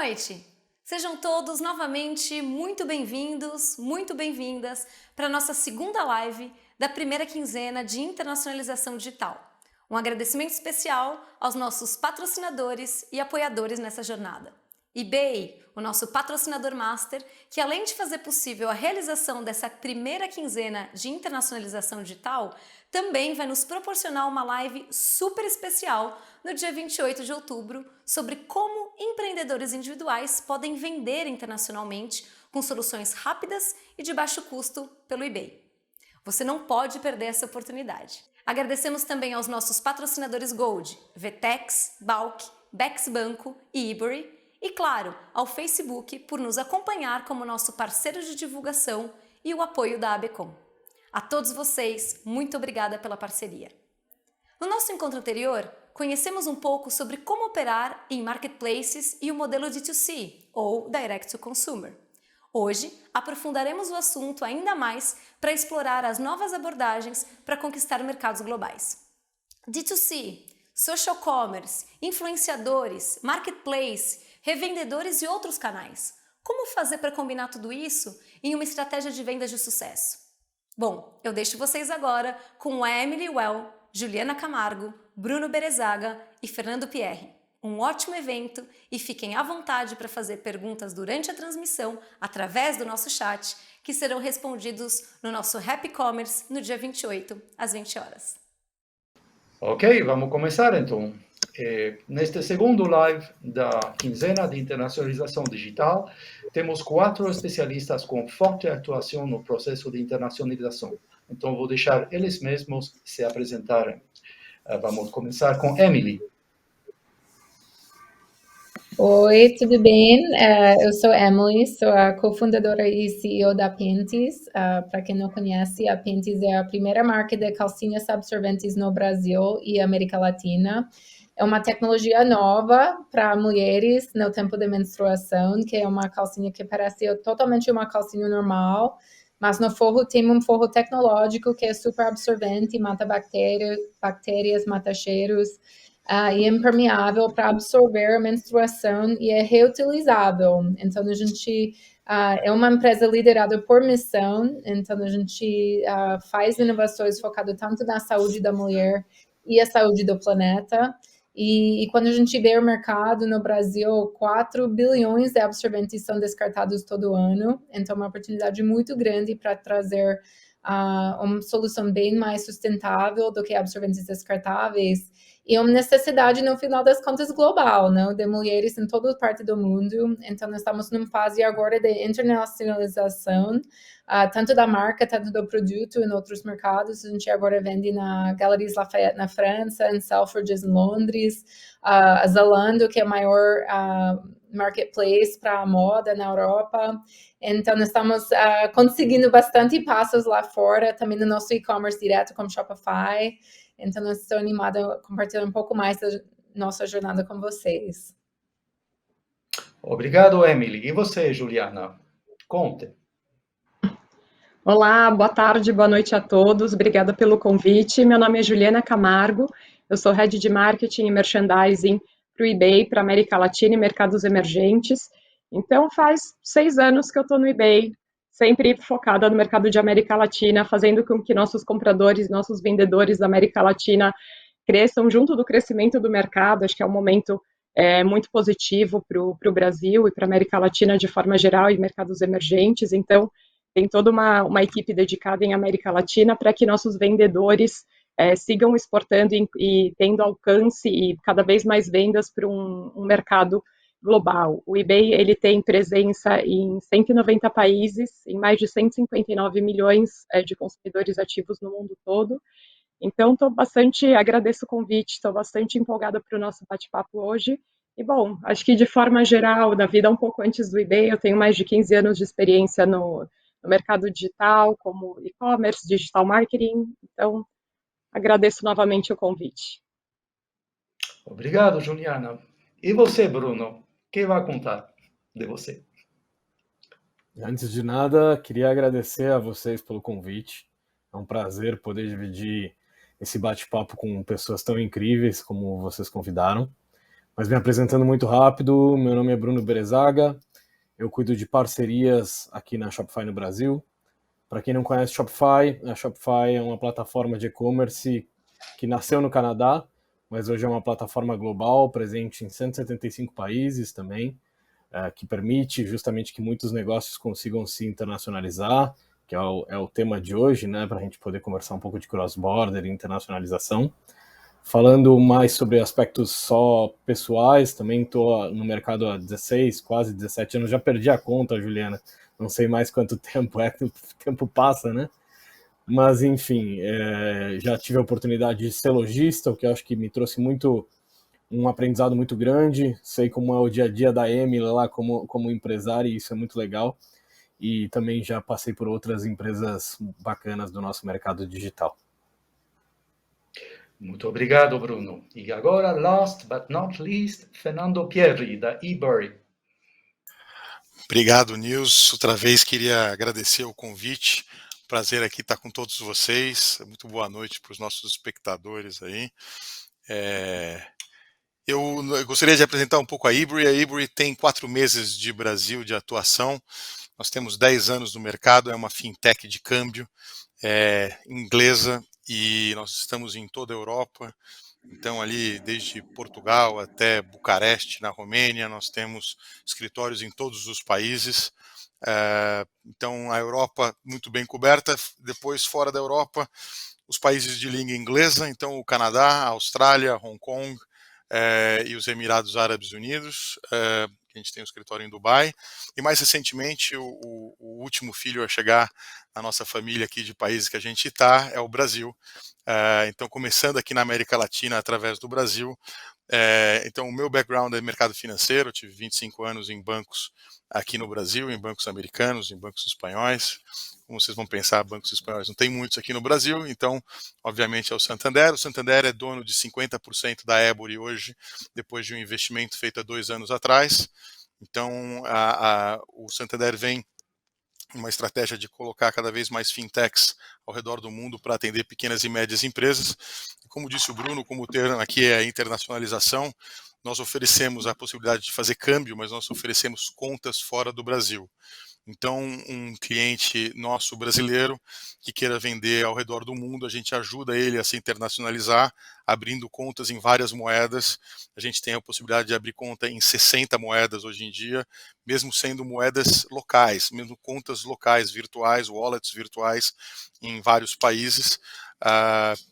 noite! Sejam todos novamente muito bem-vindos, muito bem-vindas para a nossa segunda live da primeira quinzena de internacionalização digital. Um agradecimento especial aos nossos patrocinadores e apoiadores nessa jornada. eBay, o nosso patrocinador master, que além de fazer possível a realização dessa primeira quinzena de internacionalização digital, também vai nos proporcionar uma live super especial no dia 28 de outubro sobre como empreendedores individuais podem vender internacionalmente com soluções rápidas e de baixo custo pelo eBay. Você não pode perder essa oportunidade. Agradecemos também aos nossos patrocinadores Gold, Vtex, Balk, Bex Banco e Ebury, e claro, ao Facebook por nos acompanhar como nosso parceiro de divulgação e o apoio da ABCom. A todos vocês, muito obrigada pela parceria. No nosso encontro anterior, conhecemos um pouco sobre como operar em marketplaces e o modelo D2C, ou Direct to Consumer. Hoje, aprofundaremos o assunto ainda mais para explorar as novas abordagens para conquistar mercados globais. D2C, social commerce, influenciadores, marketplace, revendedores e outros canais. Como fazer para combinar tudo isso em uma estratégia de vendas de sucesso? Bom, eu deixo vocês agora com Emily Well, Juliana Camargo, Bruno Berezaga e Fernando Pierre. Um ótimo evento e fiquem à vontade para fazer perguntas durante a transmissão através do nosso chat, que serão respondidos no nosso Happy Commerce no dia 28, às 20 horas. Ok, vamos começar então. Neste segundo live da quinzena de internacionalização digital, temos 4 especialistas com forte atuação no processo de internacionalização. Então, vou deixar eles mesmos se apresentarem. Vamos começar com Emily. Oi, tudo bem? Eu sou Emily, sou a cofundadora e CEO da Pentis. Para quem não conhece, a Pentis é a primeira marca de calcinhas absorventes no Brasil e América Latina. É uma tecnologia nova para mulheres no tempo de menstruação, que é uma calcinha que parece totalmente uma calcinha normal, mas no forro tem um forro tecnológico que é super absorvente, mata bactérias, mata cheiros. E é impermeável para absorver a menstruação e é reutilizável. Então, a gente é uma empresa liderada por missão, então a gente faz inovações focadas tanto na saúde da mulher e a saúde do planeta. E quando a gente vê o mercado no Brasil, 4 bilhões de absorventes são descartados todo ano, então é uma oportunidade muito grande para trazer uma solução bem mais sustentável do que absorventes descartáveis, e uma necessidade, no final das contas, global, né, de mulheres em toda parte do mundo. Então, nós estamos numa fase agora de internacionalização, tanto da marca, tanto do produto em outros mercados. A gente agora vende na Galeries Lafayette, na França, em Selfridges, em Londres, a Zalando, que é a maior marketplace para moda na Europa. Então, nós estamos conseguindo bastante passos lá fora, também no nosso e-commerce direto, como Shopify. Então, eu estou animada a compartilhar um pouco mais da nossa jornada com vocês. Obrigado, Emily. E você, Juliana? Conte. Olá, boa tarde, boa noite a todos. Obrigada pelo convite. Meu nome é Juliana Camargo. Eu sou Head de Marketing e Merchandising para o eBay, para a América Latina e mercados emergentes. Então, faz 6 anos que eu estou no eBay, sempre focada no mercado de América Latina, fazendo com que nossos compradores, nossos vendedores da América Latina cresçam junto do crescimento do mercado. Acho que é um momento muito positivo para o Brasil e para a América Latina de forma geral e mercados emergentes. Então, tem toda uma equipe dedicada em América Latina para que nossos vendedores sigam exportando e tendo alcance e cada vez mais vendas para um mercado global. O eBay ele tem presença em 190 países, em mais de 159 milhões de consumidores ativos no mundo todo. Então, agradeço o convite, estou bastante empolgada para o nosso bate-papo hoje. E, bom, acho que de forma geral, na vida um pouco antes do eBay, eu tenho mais de 15 anos de experiência no mercado digital, como e-commerce, digital marketing. Então, agradeço novamente o convite. Obrigado, Juliana. E você, Bruno? O que vai contar de você? Antes de nada, queria agradecer a vocês pelo convite. É um prazer poder dividir esse bate-papo com pessoas tão incríveis como vocês convidaram. Mas me apresentando muito rápido, meu nome é Bruno Berezaga, eu cuido de parcerias aqui na Shopify no Brasil. Para quem não conhece Shopify, a Shopify é uma plataforma de e-commerce que nasceu no Canadá, mas hoje é uma plataforma global, presente em 175 países também, que permite justamente que muitos negócios consigam se internacionalizar, que é o tema de hoje, né, para a gente poder conversar um pouco de cross-border e internacionalização. Falando mais sobre aspectos só pessoais, também estou no mercado há 16, quase 17 anos, já perdi a conta, Juliana, não sei mais quanto tempo é, que o tempo passa, né? Mas, enfim, já tive a oportunidade de ser lojista, o que eu acho que me trouxe um aprendizado muito grande, sei como é o dia a dia da Emily lá como empresária, e isso é muito legal, e também já passei por outras empresas bacanas do nosso mercado digital. Muito obrigado, Bruno. E agora, last but not least, Fernando Pierri, da eBury. Obrigado, Nils. Outra vez queria agradecer o convite. Prazer aqui estar com todos vocês. Muito boa noite para os nossos espectadores aí. Eu gostaria de apresentar um pouco a eBury. A eBury tem 4 meses de Brasil de atuação. Nós temos 10 anos no mercado, é uma fintech de câmbio inglesa e nós estamos em toda a Europa. Então, ali, desde Portugal até Bucareste, na Romênia, nós temos escritórios em todos os países. Então, a Europa muito bem coberta. Depois, fora da Europa, os países de língua inglesa. Então, o Canadá, a Austrália, Hong Kong e os Emirados Árabes Unidos. A gente tem um escritório em Dubai. E, mais recentemente, o último filho a chegar na nossa família aqui de países que a gente está é o Brasil. Então, começando aqui na América Latina através do Brasil. Então, o meu background é mercado financeiro, eu tive 25 anos em bancos aqui no Brasil, em bancos americanos, em bancos espanhóis. Como vocês vão pensar, bancos espanhóis não tem muitos aqui no Brasil, então, obviamente, é o Santander. O Santander é dono de 50% da Ebury hoje, depois de um investimento feito há 2 anos atrás. Então, o Santander vem uma estratégia de colocar cada vez mais fintechs ao redor do mundo para atender pequenas e médias empresas. E como disse o Bruno, como o termo aqui é internacionalização, nós oferecemos a possibilidade de fazer câmbio, mas nós oferecemos contas fora do Brasil. Então, um cliente nosso brasileiro que queira vender ao redor do mundo, a gente ajuda ele a se internacionalizar, abrindo contas em várias moedas. A gente tem a possibilidade de abrir conta em 60 moedas hoje em dia, mesmo sendo moedas locais, mesmo contas locais virtuais, wallets virtuais em vários países.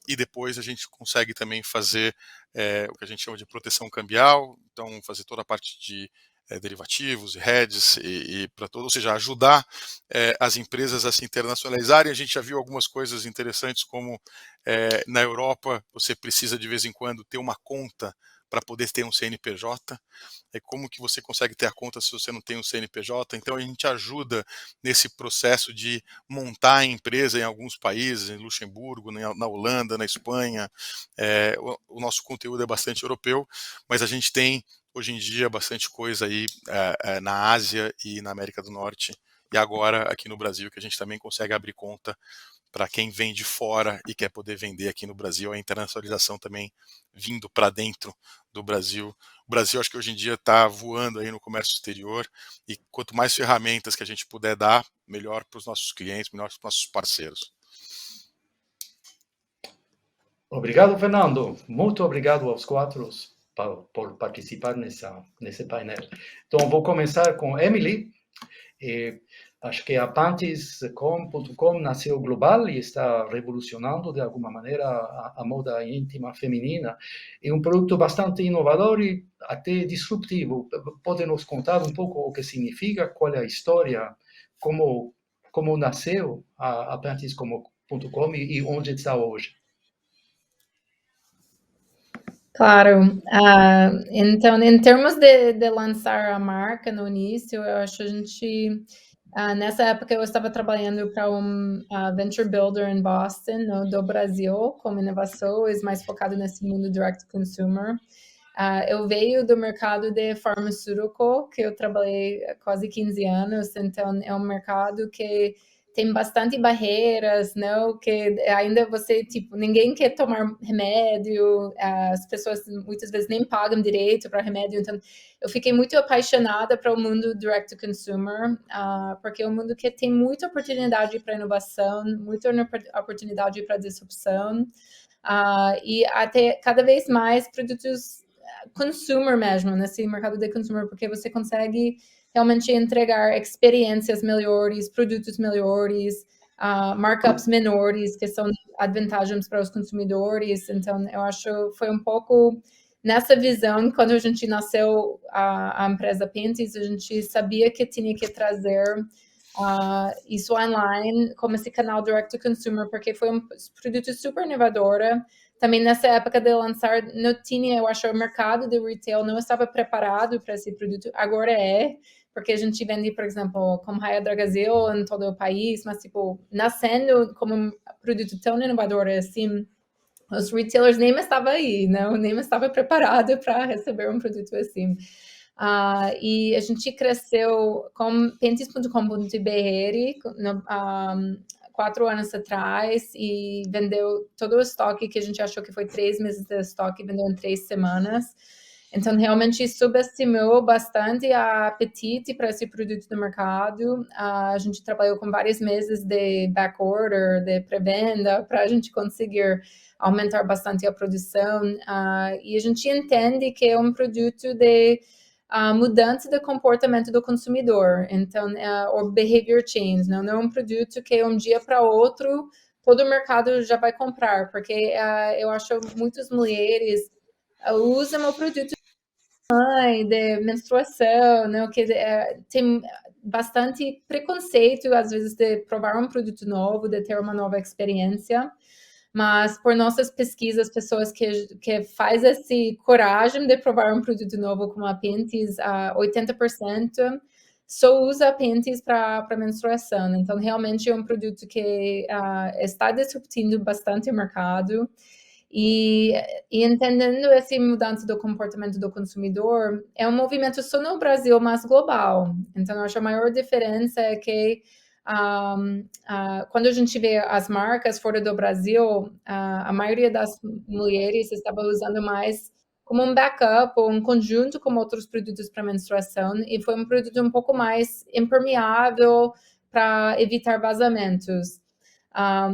E depois a gente consegue também fazer o que a gente chama de proteção cambial, então fazer toda a parte de derivativos, hedges e para todo, ou seja, ajudar as empresas a se internacionalizarem. A gente já viu algumas coisas interessantes, como na Europa você precisa de vez em quando ter uma conta para poder ter um CNPJ. Como que você consegue ter a conta se você não tem um CNPJ? Então a gente ajuda nesse processo de montar a empresa em alguns países, em Luxemburgo, na Holanda, na Espanha. O nosso conteúdo é bastante europeu, mas a gente tem hoje em dia bastante coisa aí na Ásia e na América do Norte, e agora aqui no Brasil, que a gente também consegue abrir conta para quem vem de fora e quer poder vender aqui no Brasil, a internacionalização também vindo para dentro do Brasil. O Brasil, acho que hoje em dia está voando aí no comércio exterior, e quanto mais ferramentas que a gente puder dar, melhor para os nossos clientes, melhor para os nossos parceiros. Obrigado, Fernando. Muito obrigado aos 4 por participar nesse painel. Então, vou começar com Emily. Acho que a Panties.com nasceu global e está revolucionando de alguma maneira a moda íntima feminina. É um produto bastante inovador e até disruptivo. Pode nos contar um pouco o que significa, qual é a história, como nasceu a Panties.com e onde está hoje? Claro. Então, em termos de lançar a marca no início, eu acho que a gente... nessa época, eu estava trabalhando para um venture builder em Boston, do Brasil, como inovações, mais focado nesse mundo direct to consumer. Eu veio do mercado de farmacêutico, que eu trabalhei quase 15 anos, então é um mercado que tem bastante barreiras, não? Que ainda você, tipo, ninguém quer tomar remédio, as pessoas muitas vezes nem pagam direito para remédio, então eu fiquei muito apaixonada para o mundo direct to consumer, porque é um mundo que tem muita oportunidade para inovação, muita oportunidade para disrupção, e até cada vez mais produtos consumer mesmo, nesse mercado de consumer, porque você consegue realmente entregar experiências melhores, produtos melhores, markups menores, que são vantagens para os consumidores. Então, eu acho que foi um pouco nessa visão, quando a gente nasceu a empresa Penties, a gente sabia que tinha que trazer isso online como esse canal direct to consumer, porque foi um produto super inovador. Também nessa época de lançar, não tinha, eu acho, o mercado de retail não estava preparado para esse produto, agora porque a gente vende, por exemplo, como Raia Dragazil em todo o país, mas, tipo, nascendo como um produto tão inovador assim, os retailers nem estavam aí, não? Nem estavam preparados para receber um produto assim. E a gente cresceu com penties.com.br 4 anos atrás e vendeu todo o estoque que a gente achou que foi 3 meses de estoque, vendeu em 3 semanas. Então, realmente subestimou bastante a apetite para esse produto no mercado. A gente trabalhou com vários meses de back order, de pré-venda, para a gente conseguir aumentar bastante a produção. E a gente entende que é um produto de mudança de comportamento do consumidor. Então, o behavior change, não é um produto que um dia para outro todo o mercado já vai comprar, porque eu acho muitas mulheres usam o produto de menstruação, né, que tem bastante preconceito, às vezes, de provar um produto novo, de ter uma nova experiência, mas por nossas pesquisas, pessoas que faz essa coragem de provar um produto novo como a Penties, 80% só usa a Penties para menstruação. Então, realmente é um produto que está disruptando bastante o mercado. E entendendo essa mudança do comportamento do consumidor, é um movimento só no Brasil, mas global. Então, eu acho que a maior diferença é que quando a gente vê as marcas fora do Brasil, a maioria das mulheres estava usando mais como um backup ou um conjunto com outros produtos para menstruação, e foi um produto um pouco mais impermeável para evitar vazamentos.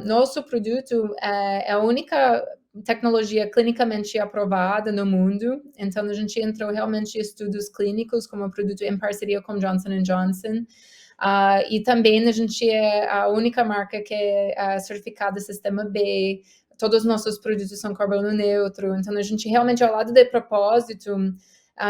Nosso produto é a única tecnologia clinicamente aprovada no mundo, então a gente entrou realmente em estudos clínicos como produto em parceria com Johnson & Johnson, e também a gente é a única marca que é certificada Sistema B, todos os nossos produtos são carbono neutro, então a gente realmente, ao lado de propósito,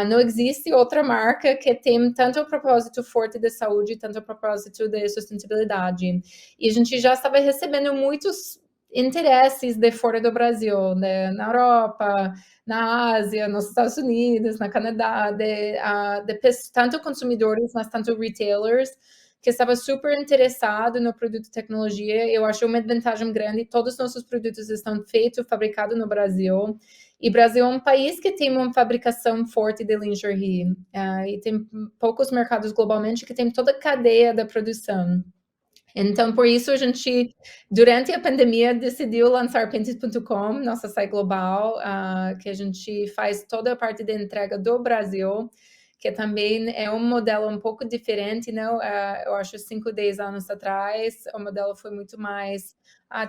não existe outra marca que tem tanto o propósito forte de saúde, tanto o propósito de sustentabilidade. E a gente já estava recebendo muitos interesses de fora do Brasil, na Europa, na Ásia, nos Estados Unidos, na Canadá, de tanto consumidores, mas tanto retailers, que estava super interessado no produto tecnologia. Eu acho uma vantagem grande, todos os nossos produtos estão feitos, fabricados no Brasil, e o Brasil é um país que tem uma fabricação forte de lingerie, e tem poucos mercados globalmente que tem toda a cadeia da produção. Então, por isso, a gente, durante a pandemia, decidiu lançar Penties.com, nossa site global, que a gente faz toda a parte de entrega do Brasil, que também é um modelo um pouco diferente, não? Eu acho 5, 10 anos atrás, o modelo foi muito mais,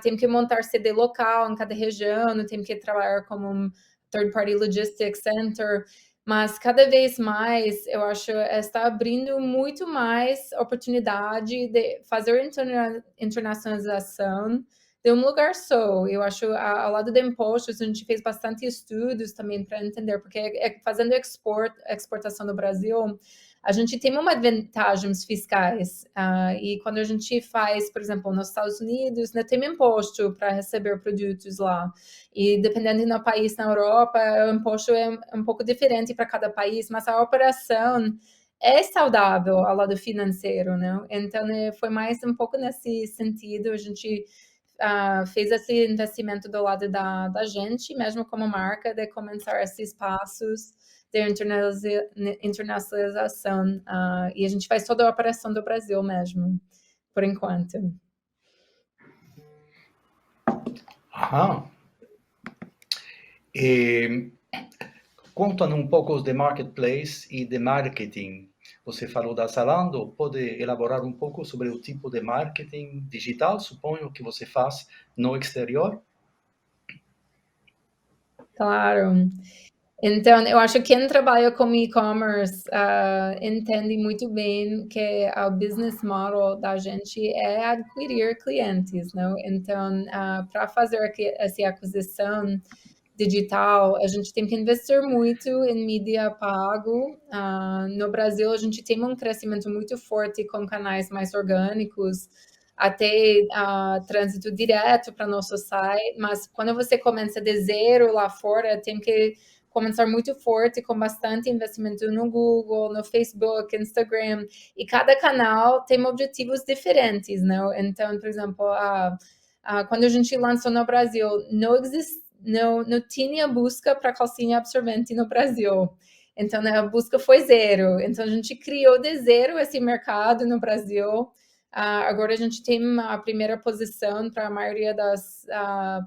tem que montar CD local em cada região, tem que trabalhar como um third party logistics center, mas cada vez mais, eu acho, está abrindo muito mais oportunidade de fazer internacionalização de um lugar só. Eu acho, ao lado de impostos, a gente fez bastante estudos também para entender, porque fazendo exportação no Brasil, a gente tem umas vantagens fiscais. E quando a gente faz, por exemplo, nos Estados Unidos, né, tem imposto para receber produtos lá. E dependendo do país na Europa, o imposto é um pouco diferente para cada país, mas a operação é saudável ao lado financeiro, né? Então, foi mais um pouco nesse sentido. A gente fez esse investimento do lado da gente, mesmo como marca, de começar esses passos de internacionalização. E a gente faz toda a operação do Brasil mesmo, por enquanto. Aham. Conta um pouco de marketplace e de marketing. Você falou da Zalando, pode elaborar um pouco sobre o tipo de marketing digital, suponho, que você faz no exterior? Claro. Então, eu acho que quem trabalha com e-commerce entende muito bem que o business model da gente é adquirir clientes, não? Então, para fazer essa aquisição digital, a gente tem que investir muito em mídia pago. No Brasil, a gente tem um crescimento muito forte com canais mais orgânicos, até trânsito direto para nosso site, mas quando você começa de zero lá fora, tem que começar muito forte, com bastante investimento no Google, no Facebook, Instagram, e cada canal tem objetivos diferentes, não? Então, por exemplo, quando a gente lançou no Brasil, não tinha busca para calcinha absorvente no Brasil. Então, a busca foi zero. Então, a gente criou de zero esse mercado no Brasil. Agora a gente tem a primeira posição para a maioria das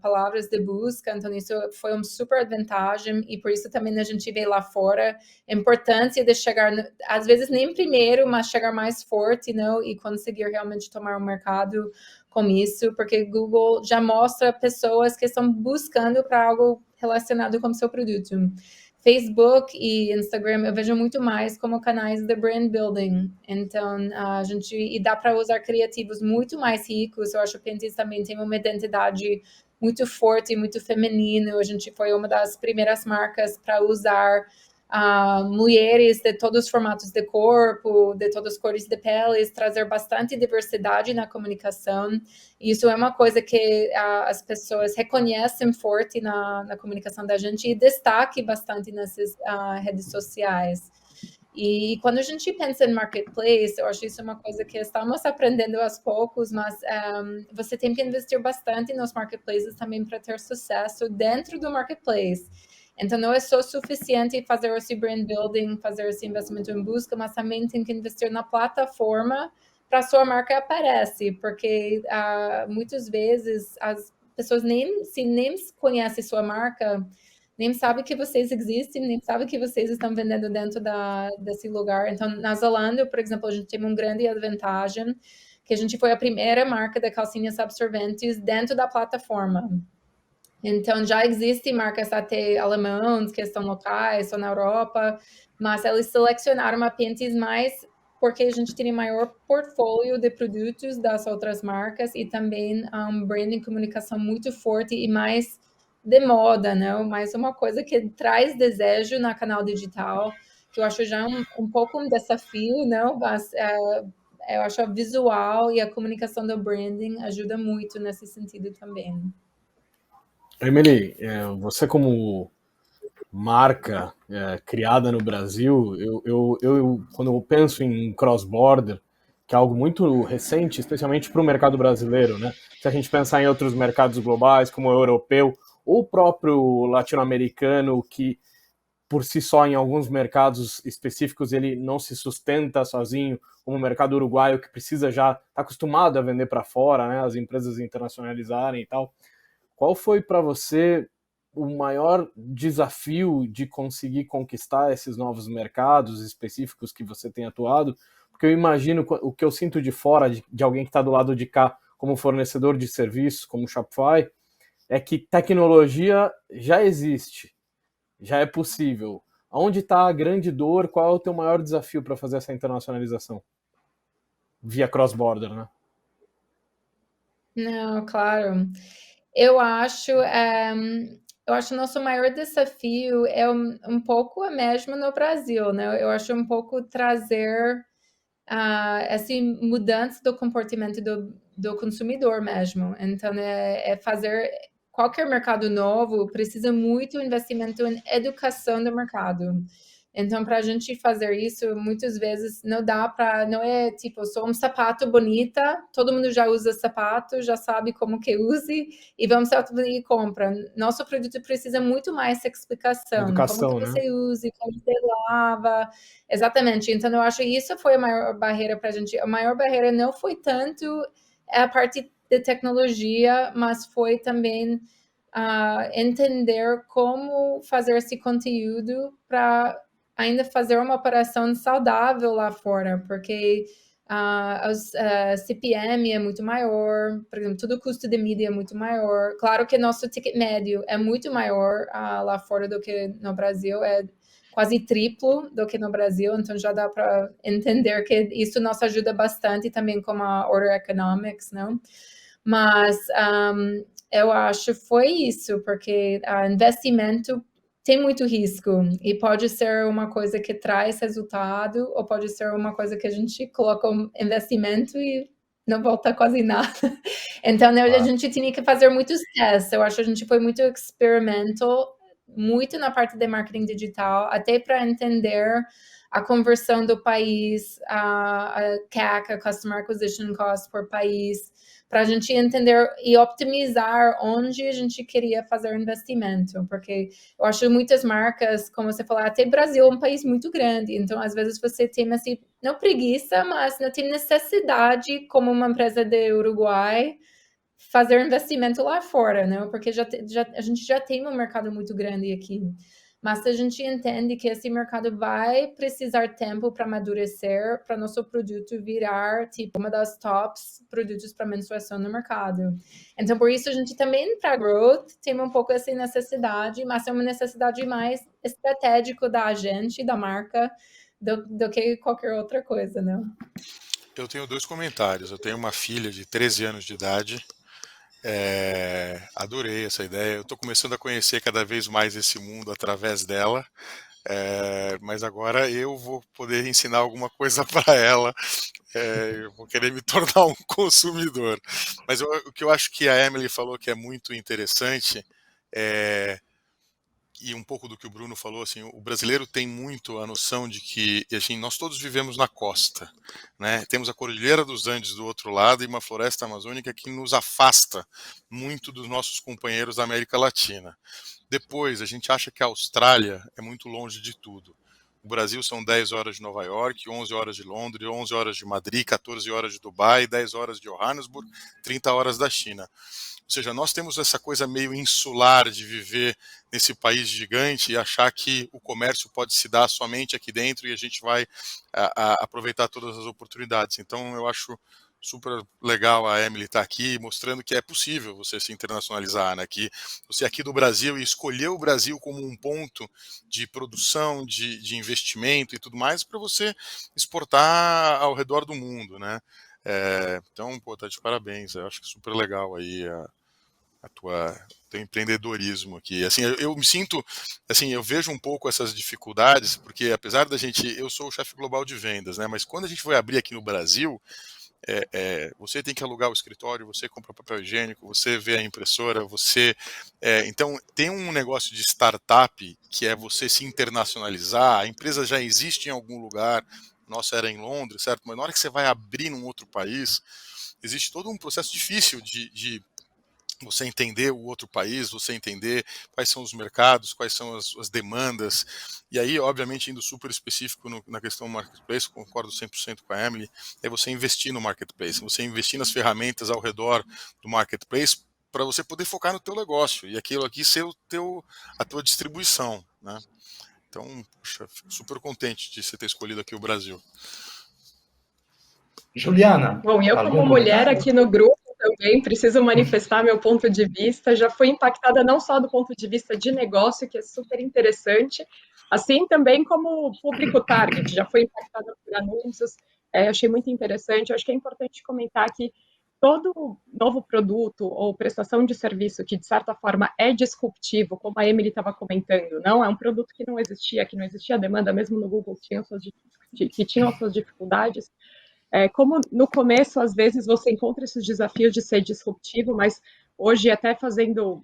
palavras de busca, então isso foi uma super vantagem e por isso também a gente vê lá fora a importância de chegar, às vezes nem primeiro, mas chegar mais forte, não? E conseguir realmente tomar o mercado com isso, porque Google já mostra pessoas que estão buscando para algo relacionado com o seu produto. Facebook e Instagram eu vejo muito mais como canais de brand building. Então, e dá para usar criativos muito mais ricos. Eu acho que o Pinterest também tem uma identidade muito forte, muito feminino. A gente foi uma das primeiras marcas para usar mulheres de todos os formatos de corpo, de todas as cores de peles, trazer bastante diversidade na comunicação. E isso é uma coisa que as pessoas reconhecem forte na comunicação da gente e destaque bastante nessas redes sociais. E quando a gente pensa em marketplace, eu acho isso uma coisa que estamos aprendendo aos poucos, mas você tem que investir bastante nos marketplaces também para ter sucesso dentro do marketplace. Então, não é só suficiente fazer esse brand building, fazer esse investimento em busca, mas também tem que investir na plataforma para a sua marca aparecer, porque muitas vezes as pessoas nem conhecem sua marca, nem sabem que vocês existem, nem sabem que vocês estão vendendo dentro desse lugar. Então, na Zalando, por exemplo, a gente tem uma grande vantagem, que a gente foi a primeira marca de calcinhas absorventes dentro da plataforma. Então, já existem marcas até alemãs que estão locais, estão na Europa, mas eles selecionaram a Pinterest mais porque a gente tem maior portfólio de produtos das outras marcas e também um branding e comunicação muito forte e mais de moda, não? Mais uma coisa que traz desejo na canal digital, que eu acho já um pouco um desafio, não? Mas eu acho o visual e a comunicação do branding ajuda muito nesse sentido também. Emily, você como marca criada no Brasil, eu quando eu penso em cross-border, que é algo muito recente, especialmente para o mercado brasileiro, né? Se a gente pensar em outros mercados globais, como o europeu, ou o próprio latino-americano, que por si só, em alguns mercados específicos, ele não se sustenta sozinho, como o mercado uruguaio, que precisa já estar acostumado a vender para fora, né? As empresas internacionalizarem e tal. Qual foi para você o maior desafio de conseguir conquistar esses novos mercados específicos que você tem atuado? Porque eu imagino, o que eu sinto de fora, de alguém que está do lado de cá, como fornecedor de serviços, como Shopify, é que tecnologia já existe, já é possível. Onde está a grande dor? Qual é o teu maior desafio para fazer essa internacionalização? Via cross-border, né? Não, claro. Eu acho o nosso maior desafio é um pouco mesmo no Brasil, né? Eu acho um pouco trazer essa mudança do comportamento do consumidor mesmo. Então, fazer qualquer mercado novo precisa muito investimento em educação do mercado. Então, para a gente fazer isso, muitas vezes não é tipo só um sapato bonita, todo mundo já usa sapato, já sabe como que use e vamos e compra. Nosso produto precisa muito mais explicação, Educação, como que né? você usa, como você lava, exatamente. Então, eu acho que isso foi a maior barreira para a gente. A maior barreira não foi tanto a parte de tecnologia, mas foi também entender como fazer esse conteúdo para ainda fazer uma operação saudável lá fora, porque CPM é muito maior, por exemplo, todo o custo de mídia é muito maior. Claro que nosso ticket médio é muito maior lá fora do que no Brasil, é quase triplo do que no Brasil, então já dá para entender que isso nos ajuda bastante também com a Order Economics, não? Mas eu acho foi isso, porque investimento tem muito risco e pode ser uma coisa que traz resultado ou pode ser uma coisa que a gente coloca um investimento e não volta quase nada. Então, a gente tinha que fazer muitos testes. Eu acho que a gente foi muito experimental, muito na parte de marketing digital, até para entender a conversão do país, a CAC, a Customer Acquisition Cost por país, para a gente entender e optimizar onde a gente queria fazer o investimento, porque eu acho que muitas marcas, como você falou, até Brasil é um país muito grande, então às vezes você tem assim, não preguiça, mas não tem necessidade como uma empresa de Uruguai fazer investimento lá fora, né? Porque a gente já tem um mercado muito grande aqui. Mas a gente entende que esse mercado vai precisar tempo para amadurecer, para nosso produto virar tipo uma das tops produtos para menstruação no mercado. Então, por isso a gente também para growth tem um pouco essa necessidade, mas é uma necessidade mais estratégica da gente, da marca, do que qualquer outra coisa, né? Eu tenho 2 comentários. Eu tenho uma filha de 13 anos de idade. Adorei essa ideia. Eu estou começando a conhecer cada vez mais esse mundo através dela. Mas agora eu vou poder ensinar alguma coisa para ela. Eu vou querer me tornar um consumidor. Mas o que eu acho que a Emily falou que é muito interessante e um pouco do que o Bruno falou, assim, o brasileiro tem muito a noção de que assim, nós todos vivemos na costa, né? Temos a Cordilheira dos Andes do outro lado e uma floresta amazônica que nos afasta muito dos nossos companheiros da América Latina. Depois, a gente acha que a Austrália é muito longe de tudo. O Brasil são 10 horas de Nova York, 11 horas de Londres, 11 horas de Madrid, 14 horas de Dubai, 10 horas de Johannesburg, 30 horas da China. Ou seja, nós temos essa coisa meio insular de viver nesse país gigante e achar que o comércio pode se dar somente aqui dentro e a gente vai aproveitar todas as oportunidades. Então, eu acho super legal a Emily estar aqui mostrando que é possível você se internacionalizar, né? Que você aqui do Brasil e escolher o Brasil como um ponto de produção, de investimento e tudo mais para você exportar ao redor do mundo, né? Então, pô, tá de parabéns. Eu acho que é super legal aí teu empreendedorismo aqui. Assim, eu me sinto, assim, eu vejo um pouco essas dificuldades, porque apesar da gente, eu sou o chefe global de vendas, né? Mas quando a gente foi abrir aqui no Brasil, você tem que alugar o escritório, você compra papel higiênico, você vê a impressora, então tem um negócio de startup que é você se internacionalizar. A empresa já existe em algum lugar, nossa era em Londres, certo? Mas na hora que você vai abrir num outro país, existe todo um processo difícil de você entender o outro país, você entender quais são os mercados, quais são as demandas. E aí, obviamente, indo super específico na questão do marketplace, concordo 100% com a Emily, é você investir no marketplace, você investir nas ferramentas ao redor do marketplace para você poder focar no teu negócio e aquilo aqui ser a tua distribuição, né? Então, puxa, fico super contente de você ter escolhido aqui o Brasil. Juliana, bom, eu como mulher aqui no grupo também preciso manifestar meu ponto de vista. Já fui impactada não só do ponto de vista de negócio, que é super interessante, assim também como público target. Já fui impactada por anúncios, achei muito interessante. Acho que é importante comentar que todo novo produto ou prestação de serviço que, de certa forma, é disruptivo, como a Emily estava comentando, não é um produto que não existia demanda, mesmo no Google que tinham suas dificuldades. Como no começo, às vezes, você encontra esses desafios de ser disruptivo, mas hoje, até fazendo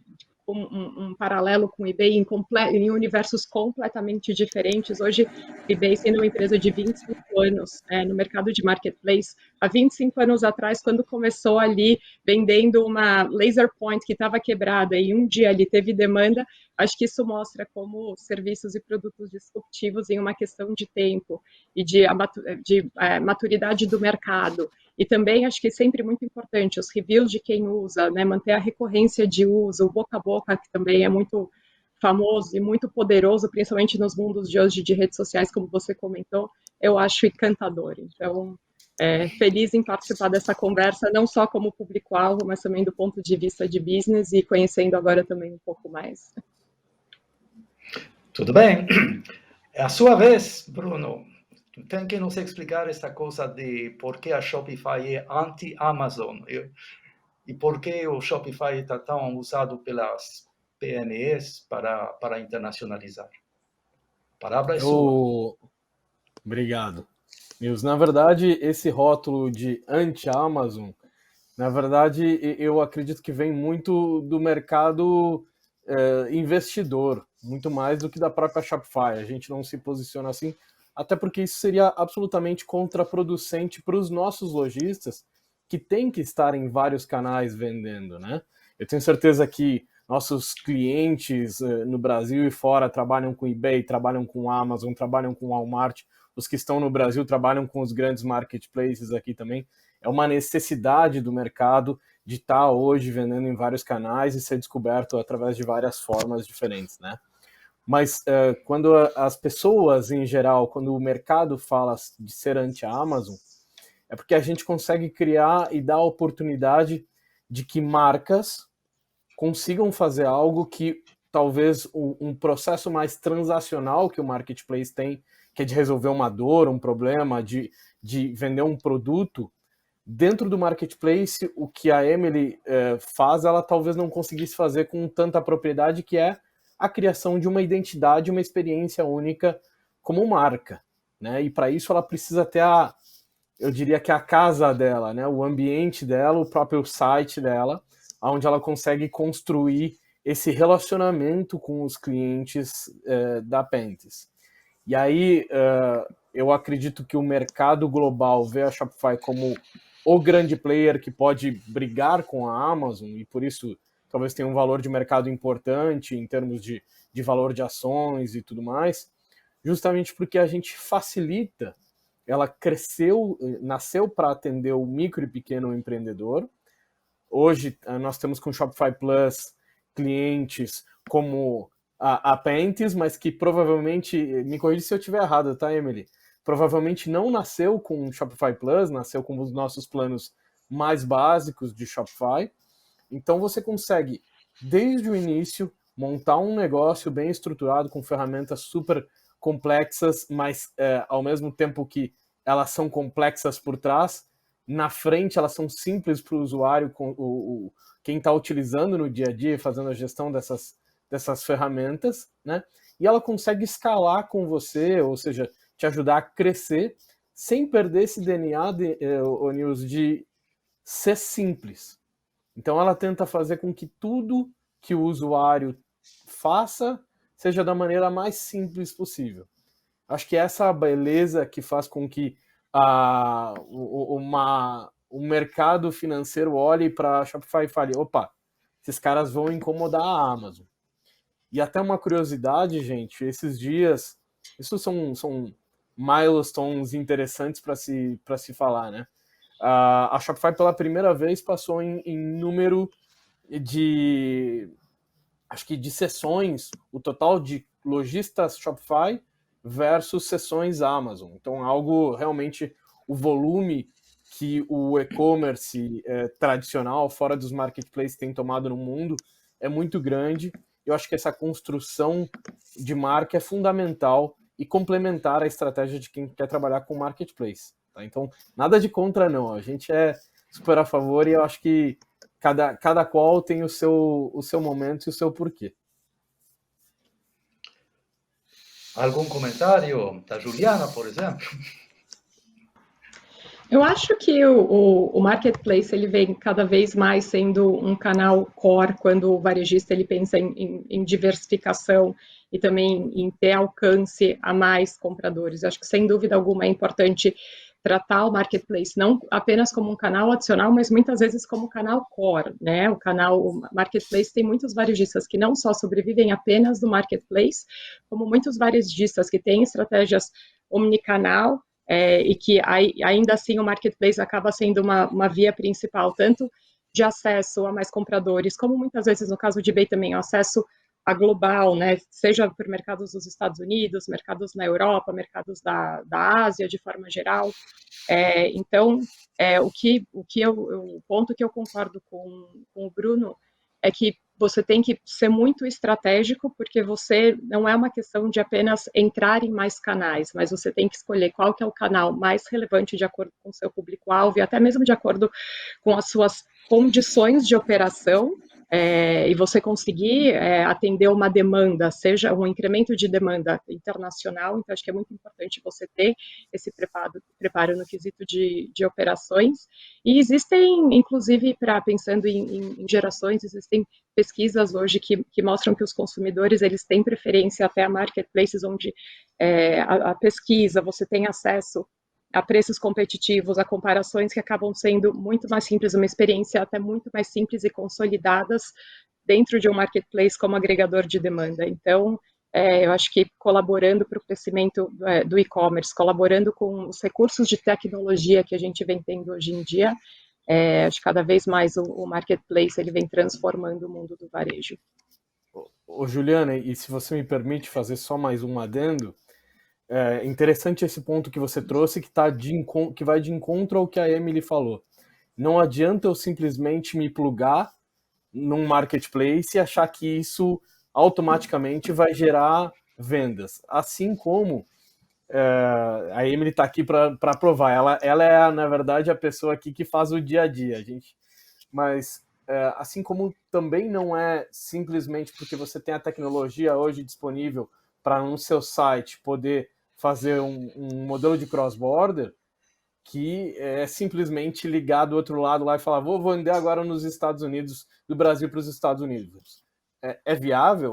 um paralelo com o eBay em universos completamente diferentes, hoje, o eBay sendo uma empresa de 25 anos no mercado de marketplace, há 25 anos atrás, quando começou ali vendendo uma laser point que estava quebrada e um dia ali teve demanda, acho que isso mostra como serviços e produtos disruptivos em uma questão de tempo e de maturidade do mercado. E também acho que é sempre muito importante os reviews de quem usa, né, manter a recorrência de uso, o boca a boca, que também é muito famoso e muito poderoso, principalmente nos mundos de hoje de redes sociais, como você comentou, eu acho encantador. Então, feliz em participar dessa conversa, não só como público-alvo, mas também do ponto de vista de business e conhecendo agora também um pouco mais. Tudo bem. É a sua vez, Bruno. Tem que nos explicar essa coisa de por que a Shopify é anti-Amazon e por que o Shopify está tão usado pelas PMEs para internacionalizar. A palavra é sua. Obrigado. Nils, na verdade, esse rótulo de anti-Amazon, na verdade, eu acredito que vem muito do mercado investidor, muito mais do que da própria Shopify. A gente não se posiciona assim, até porque isso seria absolutamente contraproducente para os nossos lojistas, que têm que estar em vários canais vendendo, né? Eu tenho certeza que nossos clientes no Brasil e fora trabalham com eBay, trabalham com Amazon, trabalham com Walmart. Os que estão no Brasil trabalham com os grandes marketplaces aqui também. É uma necessidade do mercado de estar hoje vendendo em vários canais e ser descoberto através de várias formas diferentes, né? Mas quando as pessoas, em geral, quando o mercado fala de ser anti-Amazon, é porque a gente consegue criar e dar a oportunidade de que marcas consigam fazer algo que talvez um processo mais transacional que o marketplace tem, que é de resolver uma dor, um problema, de vender um produto, dentro do marketplace, o que a Emily faz, ela talvez não conseguisse fazer com tanta propriedade, que é a criação de uma identidade, uma experiência única como marca, né? E para isso ela precisa ter eu diria que a casa dela, né? O ambiente dela, o próprio site dela, onde ela consegue construir esse relacionamento com os clientes da Pentes. E aí eu acredito que o mercado global vê a Shopify como o grande player que pode brigar com a Amazon, e por isso talvez tenha um valor de mercado importante em termos de valor de ações e tudo mais, justamente porque a gente facilita. Ela nasceu para atender o micro e pequeno empreendedor. Hoje nós temos com o Shopify Plus clientes como a Pentes, mas que provavelmente, me corrija se eu estiver errado, tá, Emily? Provavelmente não nasceu com o Shopify Plus, nasceu com os nossos planos mais básicos de Shopify. Então você consegue, desde o início, montar um negócio bem estruturado, com ferramentas super complexas, mas ao mesmo tempo que elas são complexas por trás, na frente elas são simples para o usuário, quem está utilizando no dia a dia, fazendo a gestão dessas ferramentas, né? E ela consegue escalar com você, ou seja, te ajudar a crescer, sem perder esse DNA, Nils, de ser simples. Então ela tenta fazer com que tudo que o usuário faça seja da maneira mais simples possível. Acho que essa é a beleza que faz com que o mercado financeiro olhe para a Shopify e fale, opa, esses caras vão incomodar a Amazon. E até uma curiosidade, gente, esses dias, isso são milestones interessantes para se falar, né? A Shopify pela primeira vez passou em número de sessões, o total de lojistas Shopify versus sessões Amazon. Então, algo realmente, o volume que o e-commerce tradicional, fora dos marketplaces, tem tomado no mundo é muito grande. Eu acho que essa construção de marca é fundamental e complementar a estratégia de quem quer trabalhar com marketplace. Tá? Então, nada de contra, não. A gente é super a favor e eu acho que cada qual tem o seu momento e o seu porquê. Algum comentário da Juliana, por exemplo? Eu acho que o marketplace ele vem cada vez mais sendo um canal core quando o varejista ele pensa em diversificação e também em ter alcance a mais compradores. Eu acho que sem dúvida alguma é importante tratar o marketplace não apenas como um canal adicional, mas muitas vezes como canal core, né? O marketplace tem muitos varejistas que não só sobrevivem apenas do marketplace, como muitos varejistas que têm estratégias omnicanal, e que ainda assim o marketplace acaba sendo uma via principal, tanto de acesso a mais compradores, como muitas vezes no caso de eBay também, o acesso a global, né, seja por mercados dos Estados Unidos, mercados na Europa, mercados da Ásia de forma geral. Então, o ponto que eu concordo com o Bruno é que você tem que ser muito estratégico, porque você não é uma questão de apenas entrar em mais canais, mas você tem que escolher qual que é o canal mais relevante de acordo com o seu público-alvo e até mesmo de acordo com as suas condições de operação, e você conseguir atender uma demanda, seja um incremento de demanda internacional. Então acho que é muito importante você ter esse preparo no quesito de operações. E existem, inclusive, pensando em gerações, existem pesquisas hoje que mostram que os consumidores eles têm preferência até a marketplaces onde a pesquisa, você tem acesso a preços competitivos, a comparações que acabam sendo muito mais simples, uma experiência até muito mais simples e consolidadas dentro de um marketplace como agregador de demanda. Então, eu acho que colaborando para o crescimento do e-commerce, colaborando com os recursos de tecnologia que a gente vem tendo hoje em dia, acho que cada vez mais o marketplace ele vem transformando o mundo do varejo. Ô, Juliana, e se você me permite fazer só mais um adendo, interessante esse ponto que você trouxe, que vai de encontro ao que a Emily falou. Não adianta eu simplesmente me plugar num marketplace e achar que isso automaticamente vai gerar vendas. Assim como a Emily está aqui para provar. Ela é, na verdade, a pessoa aqui que faz o dia a dia, gente. Mas, assim como também não é simplesmente porque você tem a tecnologia hoje disponível para no seu site poder fazer um modelo de cross-border, que é simplesmente ligar do outro lado lá e falar, vou vender agora nos Estados Unidos, do Brasil para os Estados Unidos. É viável?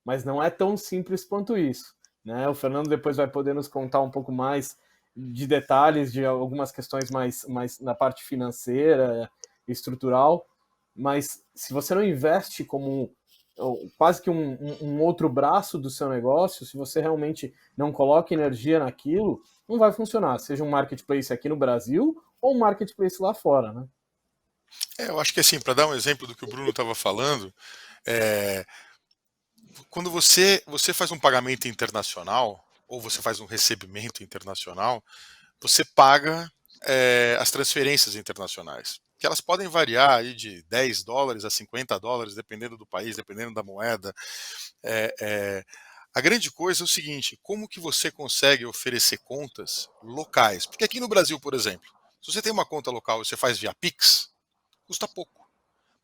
Mas não é tão simples quanto isso. Né? O Fernando depois vai poder nos contar um pouco mais de detalhes de algumas questões mais na parte financeira, estrutural, mas se você não investe como quase que um outro braço do seu negócio, se você realmente não coloca energia naquilo, não vai funcionar, seja um marketplace aqui no Brasil ou um marketplace lá fora, né? Eu acho que assim, para dar um exemplo do que o Bruno estava falando, quando você faz um pagamento internacional, ou você faz um recebimento internacional, você paga as transferências internacionais, que elas podem variar aí de $10 a $50, dependendo do país, dependendo da moeda. A grande coisa é o seguinte, como que você consegue oferecer contas locais? Porque aqui no Brasil, por exemplo, se você tem uma conta local e você faz via Pix, custa pouco.